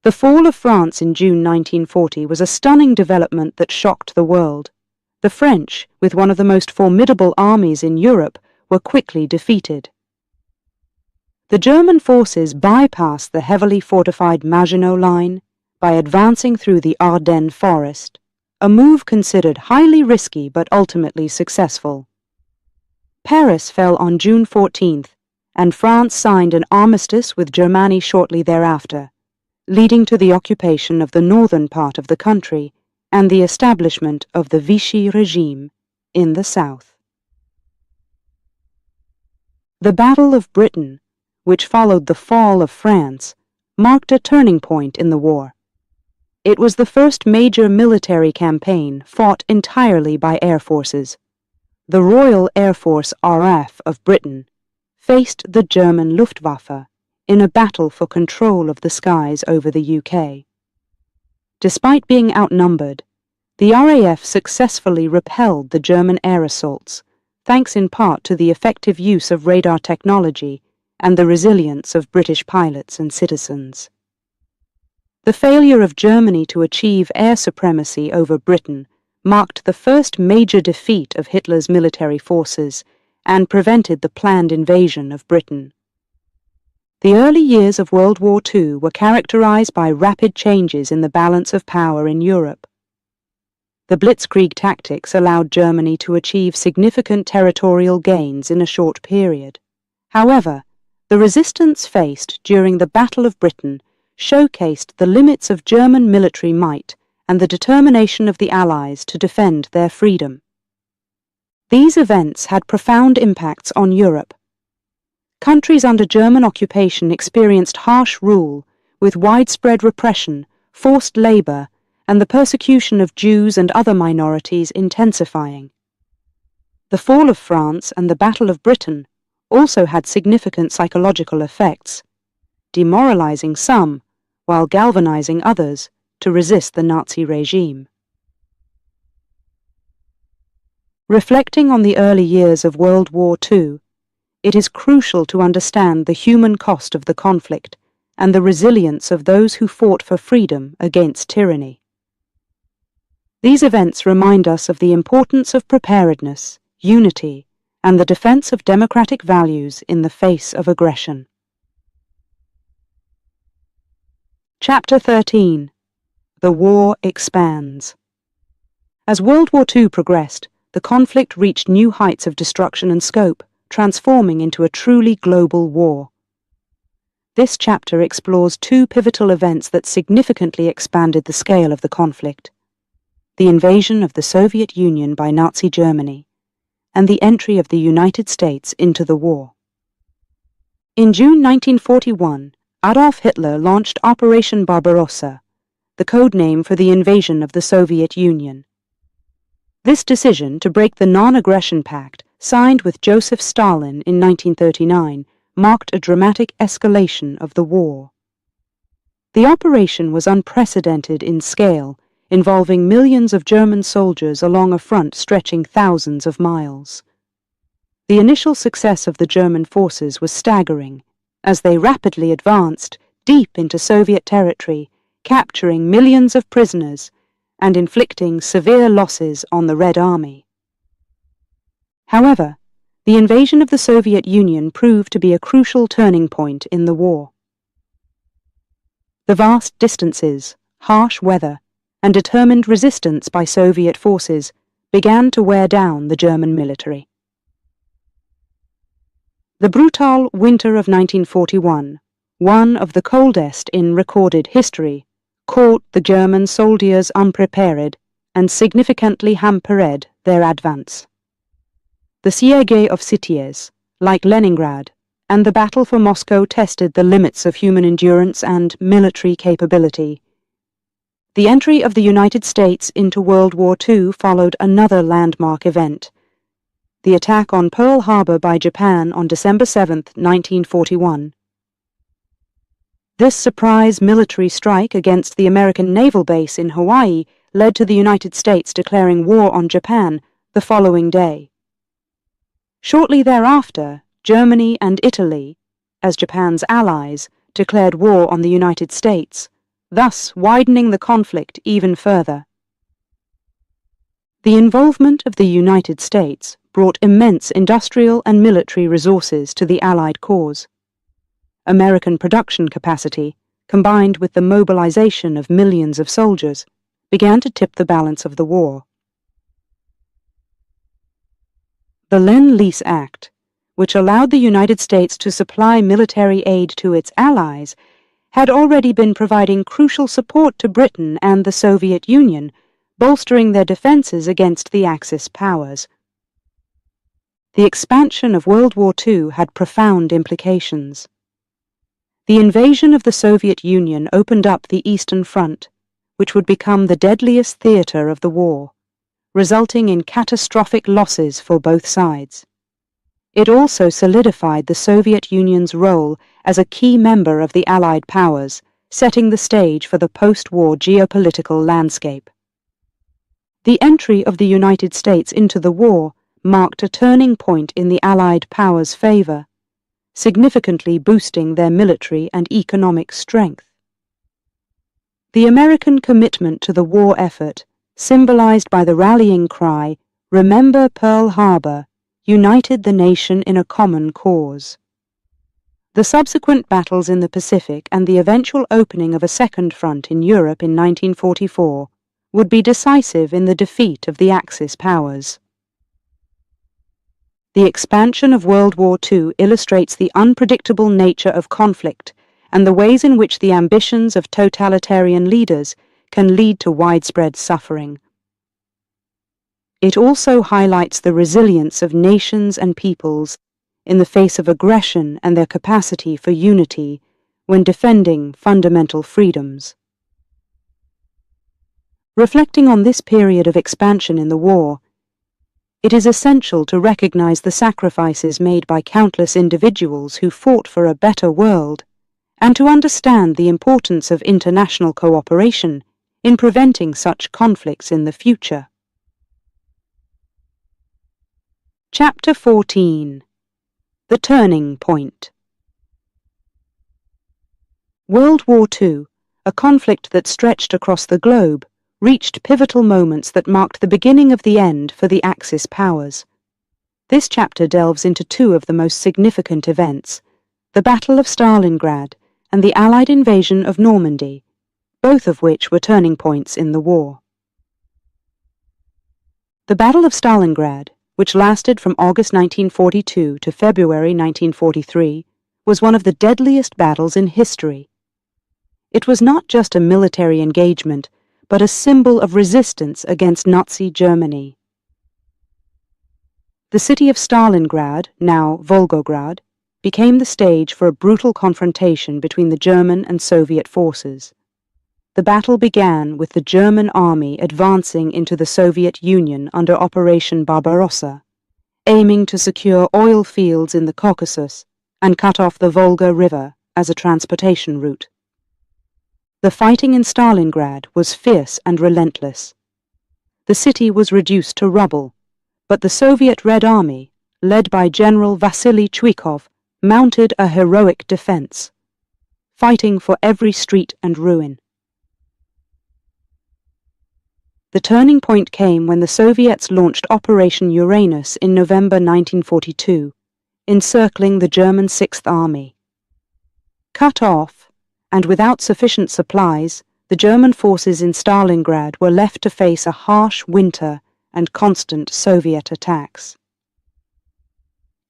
The fall of France in June 1940 was a stunning development that shocked the world. The French, with one of the most formidable armies in Europe, were quickly defeated. The German forces bypassed the heavily fortified Maginot Line by advancing through the Ardennes forest, a move considered highly risky but ultimately successful. Paris fell on June 14th, and France signed an armistice with Germany shortly thereafter, leading to the occupation of the northern part of the country and the establishment of the Vichy regime in the south. The Battle of Britain, which followed the fall of France, marked a turning point in the war. It was the first major military campaign fought entirely by air forces. The Royal Air Force RAF of Britain faced the German Luftwaffe in a battle for control of the skies over the UK. Despite being outnumbered, the RAF successfully repelled the German air assaults, thanks in part to the effective use of radar technology and the resilience of British pilots and citizens. The failure of Germany to achieve air supremacy over Britain marked the first major defeat of Hitler's military forces and prevented the planned invasion of Britain. The early years of World War II were characterized by rapid changes in the balance of power in Europe. The Blitzkrieg tactics allowed Germany to achieve significant territorial gains in a short period. However, the resistance faced during the Battle of Britain showcased the limits of German military might and the determination of the Allies to defend their freedom. These events had profound impacts on Europe. Countries under German occupation experienced harsh rule, with widespread repression, forced labor, and the persecution of Jews and other minorities intensifying. The fall of France and the Battle of Britain also had significant psychological effects, demoralizing some while galvanizing others to resist the Nazi regime. Reflecting on the early years of World War II, it is crucial to understand the human cost of the conflict and the resilience of those who fought for freedom against tyranny. These events remind us of the importance of preparedness, unity, and the defense of democratic values in the face of aggression. Chapter 13. The War Expands. As World War II progressed, the conflict reached new heights of destruction and scope, transforming into a truly global war. This chapter explores two pivotal events that significantly expanded the scale of the conflict: the invasion of the Soviet Union by Nazi Germany, and the entry of the United States into the war. In June 1941, Adolf Hitler launched Operation Barbarossa, the code name for the invasion of the Soviet Union. This decision to break the non-aggression pact signed with Joseph Stalin in 1939 marked a dramatic escalation of the war. The operation was unprecedented in scale, involving millions of German soldiers along a front stretching thousands of miles. The initial success of the German forces was staggering, as they rapidly advanced deep into Soviet territory, capturing millions of prisoners and inflicting severe losses on the Red Army. However, the invasion of the Soviet Union proved to be a crucial turning point in the war. The vast distances, harsh weather, and determined resistance by Soviet forces began to wear down the German military. The brutal winter of 1941, one of the coldest in recorded history, caught the German soldiers unprepared and significantly hampered their advance. The siege of cities, like Leningrad, and the battle for Moscow tested the limits of human endurance and military capability. The entry of the United States into World War II followed another landmark event: the attack on Pearl Harbor by Japan on December 7, 1941. This surprise military strike against the American naval base in Hawaii led to the United States declaring war on Japan the following day. Shortly thereafter, Germany and Italy, as Japan's allies, declared war on the United States, thus widening the conflict even further. The involvement of the United States brought immense industrial and military resources to the Allied cause. American production capacity, combined with the mobilization of millions of soldiers, began to tip the balance of the war. The Lend-Lease Act, which allowed the United States to supply military aid to its allies, had already been providing crucial support to Britain and the Soviet Union, bolstering their defenses against the Axis powers. The expansion of World War II had profound implications. The invasion of the Soviet Union opened up the Eastern Front, which would become the deadliest theater of the war, resulting in catastrophic losses for both sides. It also solidified the Soviet Union's role as a key member of the Allied powers, setting the stage for the post-war geopolitical landscape. The entry of the United States into the war marked a turning point in the Allied powers' favor, significantly boosting their military and economic strength. The American commitment to the war effort, symbolized by the rallying cry, "Remember Pearl Harbor," united the nation in a common cause. The subsequent battles in the Pacific and the eventual opening of a second front in Europe in 1944 would be decisive in the defeat of the Axis powers. The expansion of World War II illustrates the unpredictable nature of conflict and the ways in which the ambitions of totalitarian leaders can lead to widespread suffering. It also highlights the resilience of nations and peoples in the face of aggression and their capacity for unity when defending fundamental freedoms. Reflecting on this period of expansion in the war, it is essential to recognize the sacrifices made by countless individuals who fought for a better world, and to understand the importance of international cooperation in preventing such conflicts in the future. Chapter 14. The Turning Point. World War II, a conflict that stretched across the globe, reached pivotal moments that marked the beginning of the end for the Axis powers. This chapter delves into two of the most significant events, the Battle of Stalingrad and the Allied invasion of Normandy, both of which were turning points in the war. The Battle of Stalingrad, which lasted from August 1942 to February 1943, was one of the deadliest battles in history. It was not just a military engagement, but a symbol of resistance against Nazi Germany. The city of Stalingrad, now Volgograd, became the stage for a brutal confrontation between the German and Soviet forces. The battle began with the German army advancing into the Soviet Union under Operation Barbarossa, aiming to secure oil fields in the Caucasus and cut off the Volga River as a transportation route. The fighting in Stalingrad was fierce and relentless. The city was reduced to rubble, but the Soviet Red Army, led by General Vasily Chuikov, mounted a heroic defense, fighting for every street and ruin. The turning point came when the Soviets launched Operation Uranus in November 1942, encircling the German Sixth Army. Cut off, and without sufficient supplies, the German forces in Stalingrad were left to face a harsh winter and constant Soviet attacks.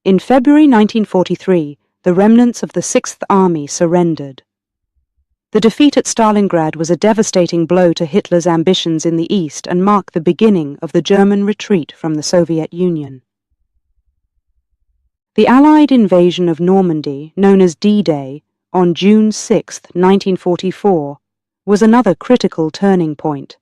In February 1943, the remnants of the Sixth Army surrendered. The defeat at Stalingrad was a devastating blow to Hitler's ambitions in the East and marked the beginning of the German retreat from the Soviet Union. The Allied invasion of Normandy, known as D-Day, on June 6, 1944, was another critical turning point.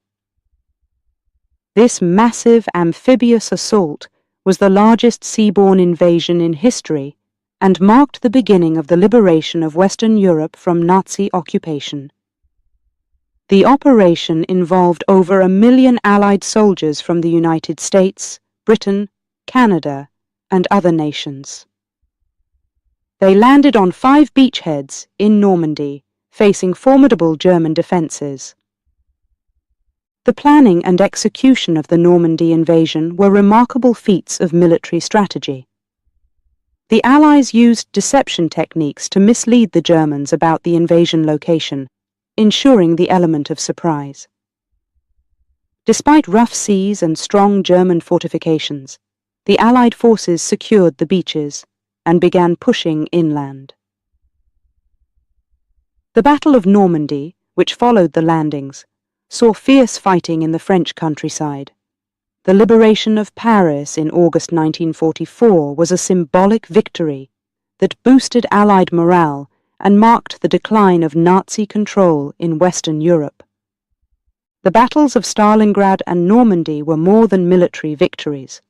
This massive amphibious assault was the largest seaborne invasion in history and marked the beginning of the liberation of Western Europe from Nazi occupation. The operation involved over 1 million Allied soldiers from the United States, Britain, Canada, and other nations. They landed on 5 beachheads in Normandy, facing formidable German defences. The planning and execution of the Normandy invasion were remarkable feats of military strategy. The Allies used deception techniques to mislead the Germans about the invasion location, ensuring the element of surprise. Despite rough seas and strong German fortifications, the Allied forces secured the beaches and began pushing inland. The Battle of Normandy, which followed the landings, saw fierce fighting in the French countryside. The liberation of Paris in August 1944 was a symbolic victory that boosted Allied morale and marked the decline of Nazi control in Western Europe. The battles of Stalingrad and Normandy were more than military victories.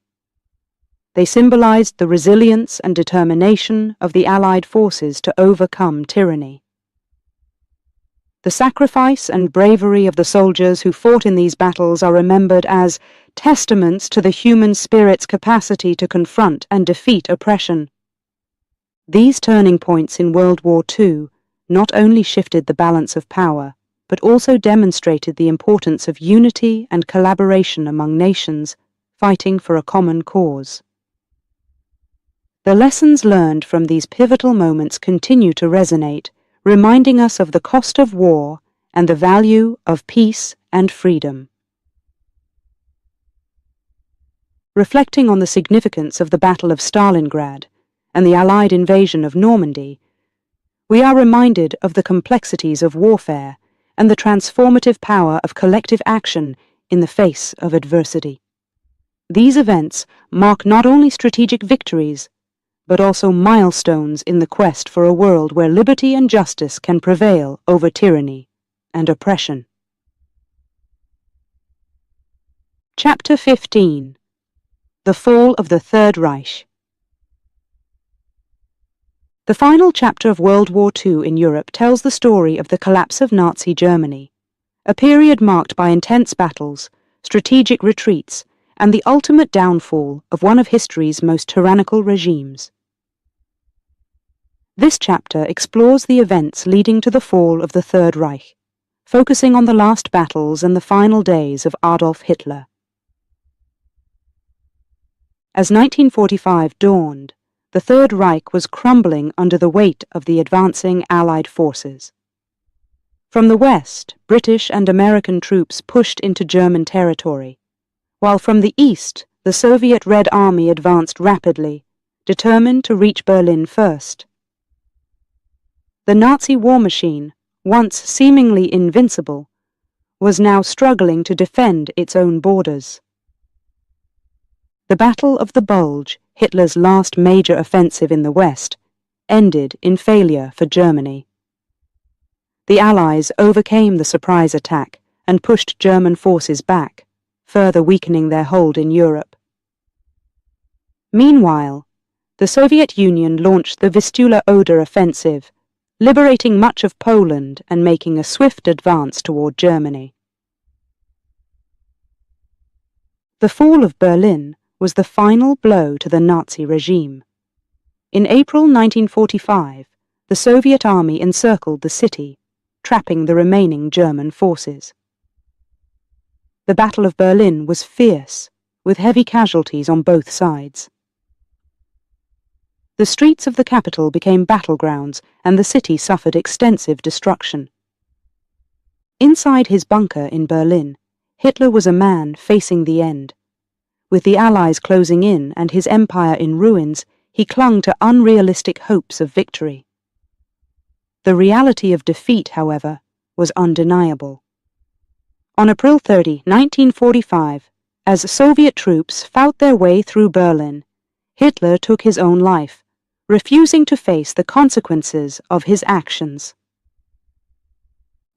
They symbolized the resilience and determination of the Allied forces to overcome tyranny. The sacrifice and bravery of the soldiers who fought in these battles are remembered as testaments to the human spirit's capacity to confront and defeat oppression. These turning points in World War II not only shifted the balance of power, but also demonstrated the importance of unity and collaboration among nations fighting for a common cause. The lessons learned from these pivotal moments continue to resonate, reminding us of the cost of war and the value of peace and freedom. Reflecting on the significance of the Battle of Stalingrad and the Allied invasion of Normandy, we are reminded of the complexities of warfare and the transformative power of collective action in the face of adversity. These events mark not only strategic victories, but also milestones in the quest for a world where liberty and justice can prevail over tyranny and oppression. Chapter 15. The Fall of the Third Reich. The final chapter of World War II in Europe tells the story of the collapse of Nazi Germany, a period marked by intense battles, strategic retreats, and the ultimate downfall of one of history's most tyrannical regimes. This chapter explores the events leading to the fall of the Third Reich, focusing on the last battles and the final days of Adolf Hitler. As 1945 dawned, the Third Reich was crumbling under the weight of the advancing Allied forces. From the west, British and American troops pushed into German territory, while from the east, the Soviet Red Army advanced rapidly, determined to reach Berlin first. The Nazi war machine, once seemingly invincible, was now struggling to defend its own borders. The Battle of the Bulge, Hitler's last major offensive in the West, ended in failure for Germany. The Allies overcame the surprise attack and pushed German forces back, further weakening their hold in Europe. Meanwhile, the Soviet Union launched the Vistula-Oder offensive, liberating much of Poland and making a swift advance toward Germany. The fall of Berlin was the final blow to the Nazi regime. In April 1945, the Soviet army encircled the city, trapping the remaining German forces. The Battle of Berlin was fierce, with heavy casualties on both sides. The streets of the capital became battlegrounds and the city suffered extensive destruction. Inside his bunker in Berlin, Hitler was a man facing the end. With the Allies closing in and his empire in ruins, he clung to unrealistic hopes of victory. The reality of defeat, however, was undeniable. On April 30, 1945, as Soviet troops fought their way through Berlin, Hitler took his own life, refusing to face the consequences of his actions.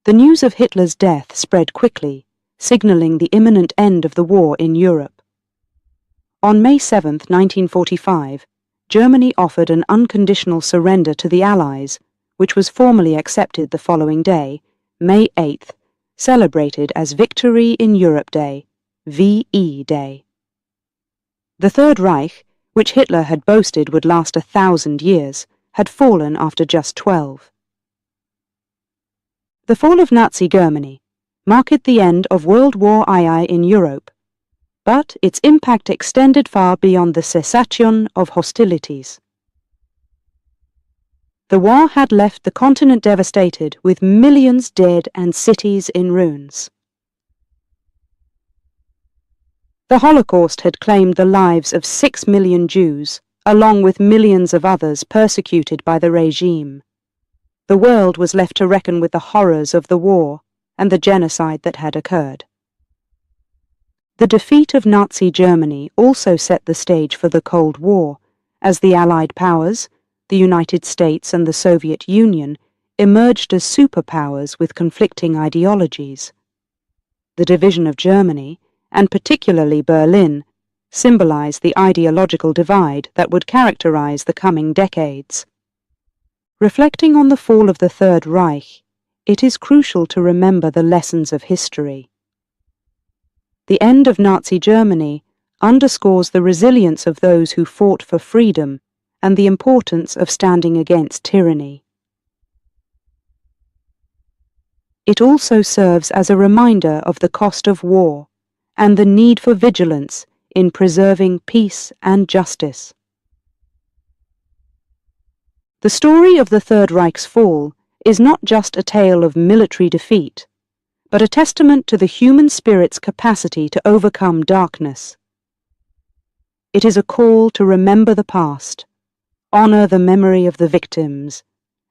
The news of Hitler's death spread quickly, signaling the imminent end of the war in Europe. On May 7, 1945, Germany offered an unconditional surrender to the Allies, which was formally accepted the following day, May 8th, celebrated as Victory in Europe Day, VE Day. The Third Reich, which Hitler had boasted would last 1,000 years, had fallen after just 12. The fall of Nazi Germany marked the end of World War II in Europe, but its impact extended far beyond the cessation of hostilities. The war had left the continent devastated, with millions dead and cities in ruins. The Holocaust had claimed the lives of 6 million Jews, along with millions of others persecuted by the regime. The world was left to reckon with the horrors of the war and the genocide that had occurred. The defeat of Nazi Germany also set the stage for the Cold War, as the Allied powers, the United States and the Soviet Union, emerged as superpowers with conflicting ideologies. The division of Germany, and particularly Berlin, symbolized the ideological divide that would characterize the coming decades. Reflecting on the fall of the Third Reich, it is crucial to remember the lessons of history. The end of Nazi Germany underscores the resilience of those who fought for freedom and the importance of standing against tyranny. It also serves as a reminder of the cost of war and the need for vigilance in preserving peace and justice. The story of the Third Reich's fall is not just a tale of military defeat, but a testament to the human spirit's capacity to overcome darkness. It is a call to remember the past, honor the memory of the victims,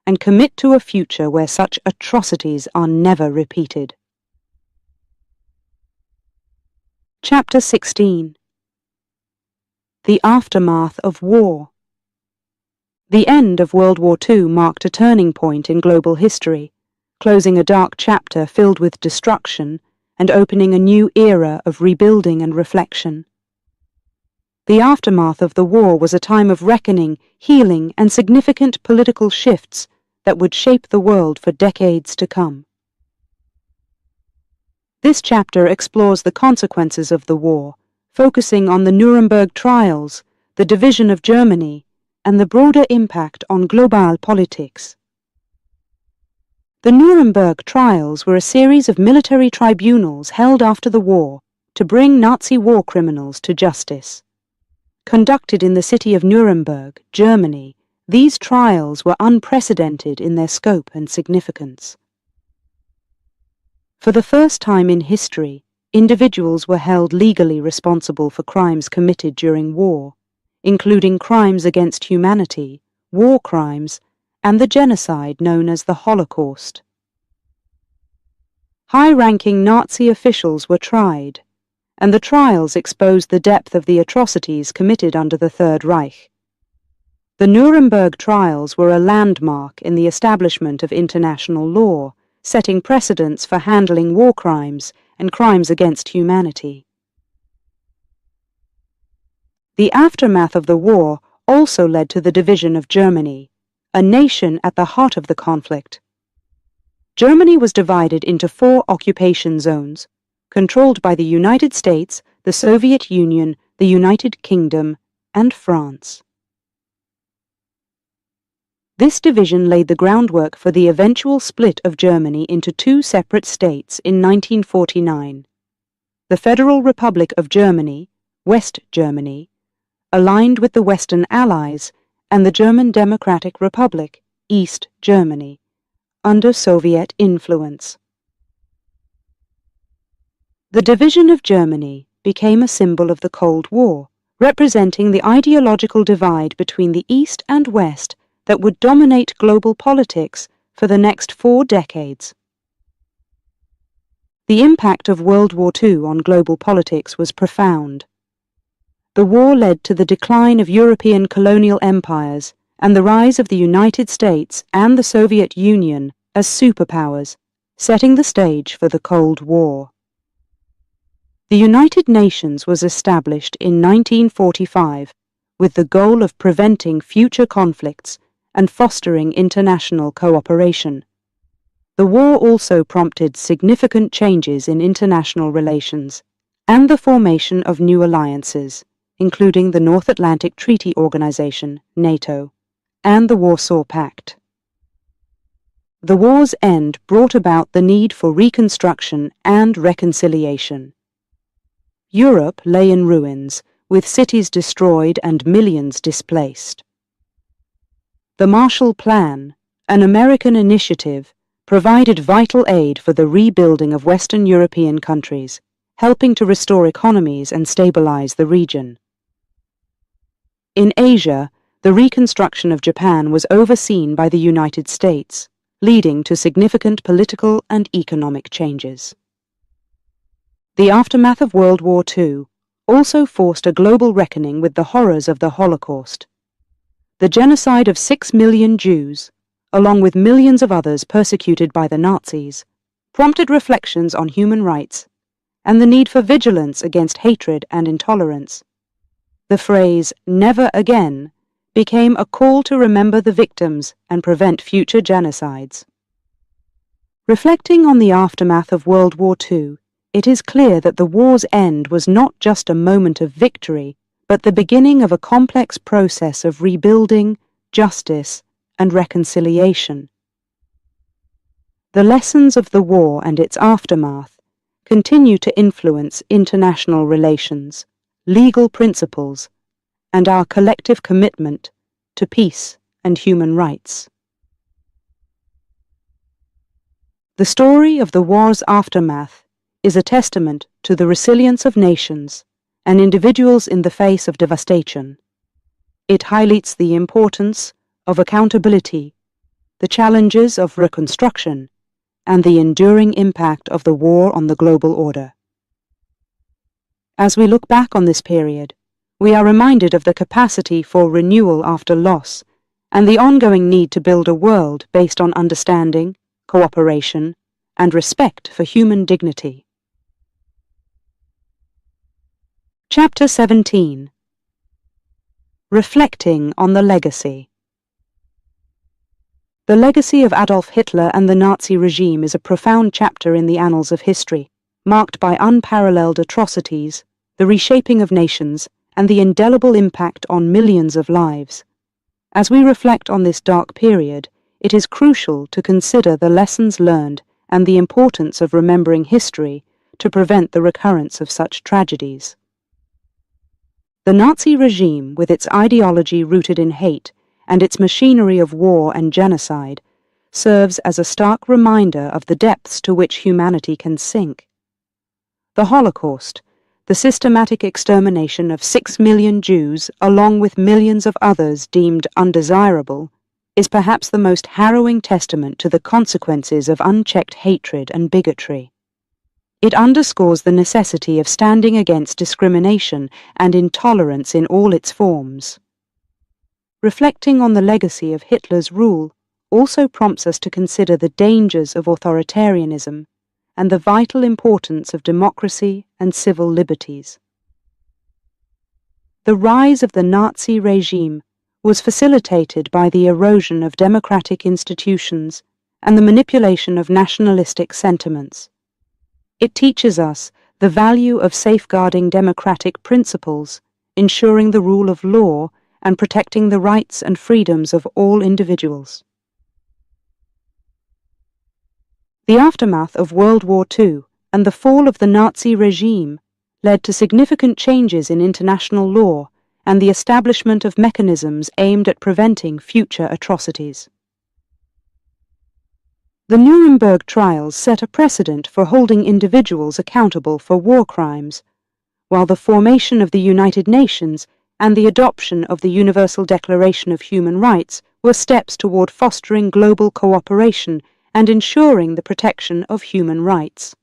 and commit to a future where such atrocities are never repeated. Chapter 16. The Aftermath of War. The end of World War II marked a turning point in global history, closing a dark chapter filled with destruction and opening a new era of rebuilding and reflection. The aftermath of the war was a time of reckoning, healing, and significant political shifts that would shape the world for decades to come. This chapter explores the consequences of the war, focusing on the Nuremberg trials, the division of Germany, and the broader impact on global politics. The Nuremberg trials were a series of military tribunals held after the war to bring Nazi war criminals to justice. Conducted in the city of Nuremberg, Germany, these trials were unprecedented in their scope and significance. For the first time in history, individuals were held legally responsible for crimes committed during war, including crimes against humanity, war crimes, and the genocide known as the Holocaust. High-ranking Nazi officials were tried, and the trials exposed the depth of the atrocities committed under the Third Reich. The Nuremberg trials were a landmark in the establishment of international law, setting precedents for handling war crimes and crimes against humanity. The aftermath of the war also led to the division of Germany, a nation at the heart of the conflict. Germany was divided into 4 occupation zones, controlled by the United States, the Soviet Union, the United Kingdom, and France. This division laid the groundwork for the eventual split of Germany into 2 separate states in 1949. The Federal Republic of Germany, West Germany, aligned with the Western Allies, and the German Democratic Republic, East Germany, under Soviet influence. The division of Germany became a symbol of the Cold War, representing the ideological divide between the East and West that would dominate global politics for the next 4 decades. The impact of World War II on global politics was profound. The war led to the decline of European colonial empires and the rise of the United States and the Soviet Union as superpowers, setting the stage for the Cold War. The United Nations was established in 1945 with the goal of preventing future conflicts and fostering international cooperation. The war also prompted significant changes in international relations and the formation of new alliances, including the North Atlantic Treaty Organization, NATO, and the Warsaw Pact. The war's end brought about the need for reconstruction and reconciliation. Europe lay in ruins, with cities destroyed and millions displaced. The Marshall Plan, an American initiative, provided vital aid for the rebuilding of Western European countries, helping to restore economies and stabilize the region. In Asia, the reconstruction of Japan was overseen by the United States, leading to significant political and economic changes. The aftermath of World War II also forced a global reckoning with the horrors of the Holocaust. The genocide of 6 million Jews, along with millions of others persecuted by the Nazis, prompted reflections on human rights and the need for vigilance against hatred and intolerance. The phrase, "never again," became a call to remember the victims and prevent future genocides. Reflecting on the aftermath of World War II, it is clear that the war's end was not just a moment of victory, but the beginning of a complex process of rebuilding, justice, and reconciliation. The lessons of the war and its aftermath continue to influence international relations, legal principles, and our collective commitment to peace and human rights. The story of the war's aftermath is a testament to the resilience of nations and individuals in the face of devastation. It highlights the importance of accountability, the challenges of reconstruction, and the enduring impact of the war on the global order. As we look back on this period, we are reminded of the capacity for renewal after loss and the ongoing need to build a world based on understanding, cooperation, and respect for human dignity. Chapter 17. Reflecting on the Legacy. The legacy of Adolf Hitler and the Nazi regime is a profound chapter in the annals of history, marked by unparalleled atrocities, the reshaping of nations, and the indelible impact on millions of lives. As we reflect on this dark period, it is crucial to consider the lessons learned and the importance of remembering history to prevent the recurrence of such tragedies. The Nazi regime, with its ideology rooted in hate and its machinery of war and genocide, serves as a stark reminder of the depths to which humanity can sink. The Holocaust, the systematic extermination of 6 million Jews, along with millions of others deemed undesirable, is perhaps the most harrowing testament to the consequences of unchecked hatred and bigotry. It underscores the necessity of standing against discrimination and intolerance in all its forms. Reflecting on the legacy of Hitler's rule also prompts us to consider the dangers of authoritarianism and the vital importance of democracy and civil liberties. The rise of the Nazi regime was facilitated by the erosion of democratic institutions and the manipulation of nationalistic sentiments. It teaches us the value of safeguarding democratic principles, ensuring the rule of law, and protecting the rights and freedoms of all individuals. The aftermath of World War II and the fall of the Nazi regime led to significant changes in international law and the establishment of mechanisms aimed at preventing future atrocities. The Nuremberg trials set a precedent for holding individuals accountable for war crimes, while the formation of the United Nations and the adoption of the Universal Declaration of Human Rights were steps toward fostering global cooperation and ensuring the protection of human rights.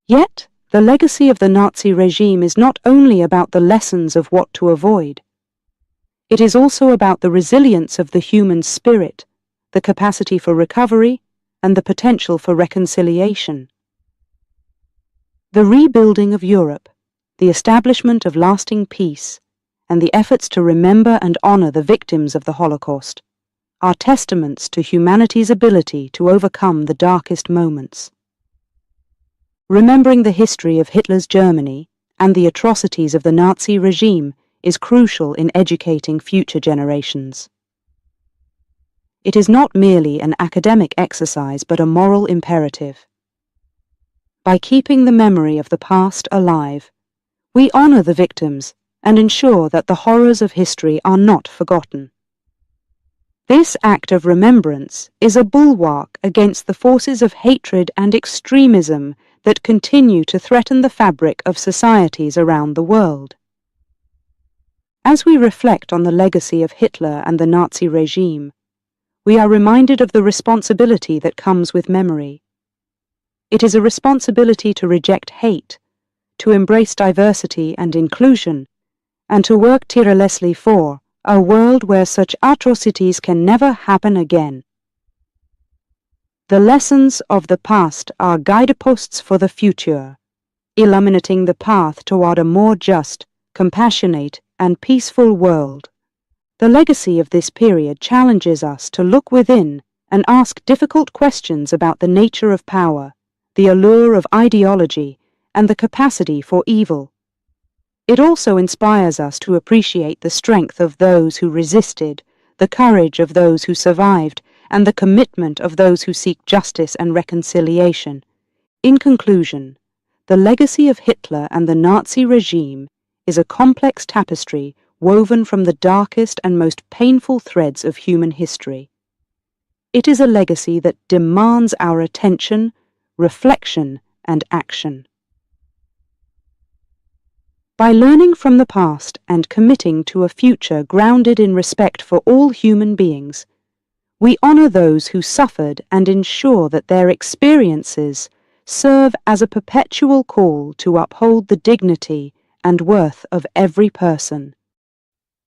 Yet, the legacy of the Nazi regime is not only about the lessons of what to avoid. It is also about the resilience of the human spirit, the capacity for recovery, and the potential for reconciliation. The rebuilding of Europe, the establishment of lasting peace, and the efforts to remember and honor the victims of the Holocaust are testaments to humanity's ability to overcome the darkest moments. Remembering the history of Hitler's Germany and the atrocities of the Nazi regime is crucial in educating future generations. It is not merely an academic exercise but a moral imperative. By keeping the memory of the past alive, we honor the victims and ensure that the horrors of history are not forgotten. This act of remembrance is a bulwark against the forces of hatred and extremism that continue to threaten the fabric of societies around the world. As we reflect on the legacy of Hitler and the Nazi regime, we are reminded of the responsibility that comes with memory. It is a responsibility to reject hate, to embrace diversity and inclusion, and to work tirelessly for a world where such atrocities can never happen again. The lessons of the past are guideposts for the future, illuminating the path toward a more just, compassionate, and peaceful world. The legacy of this period challenges us to look within and ask difficult questions about the nature of power, the allure of ideology, and the capacity for evil. It also inspires us to appreciate the strength of those who resisted, the courage of those who survived, and the commitment of those who seek justice and reconciliation. In conclusion, the legacy of Hitler and the Nazi regime is a complex tapestry woven from the darkest and most painful threads of human history. It is a legacy that demands our attention, reflection, and action. By learning from the past and committing to a future grounded in respect for all human beings, we honor those who suffered and ensure that their experiences serve as a perpetual call to uphold the dignity and worth of every person.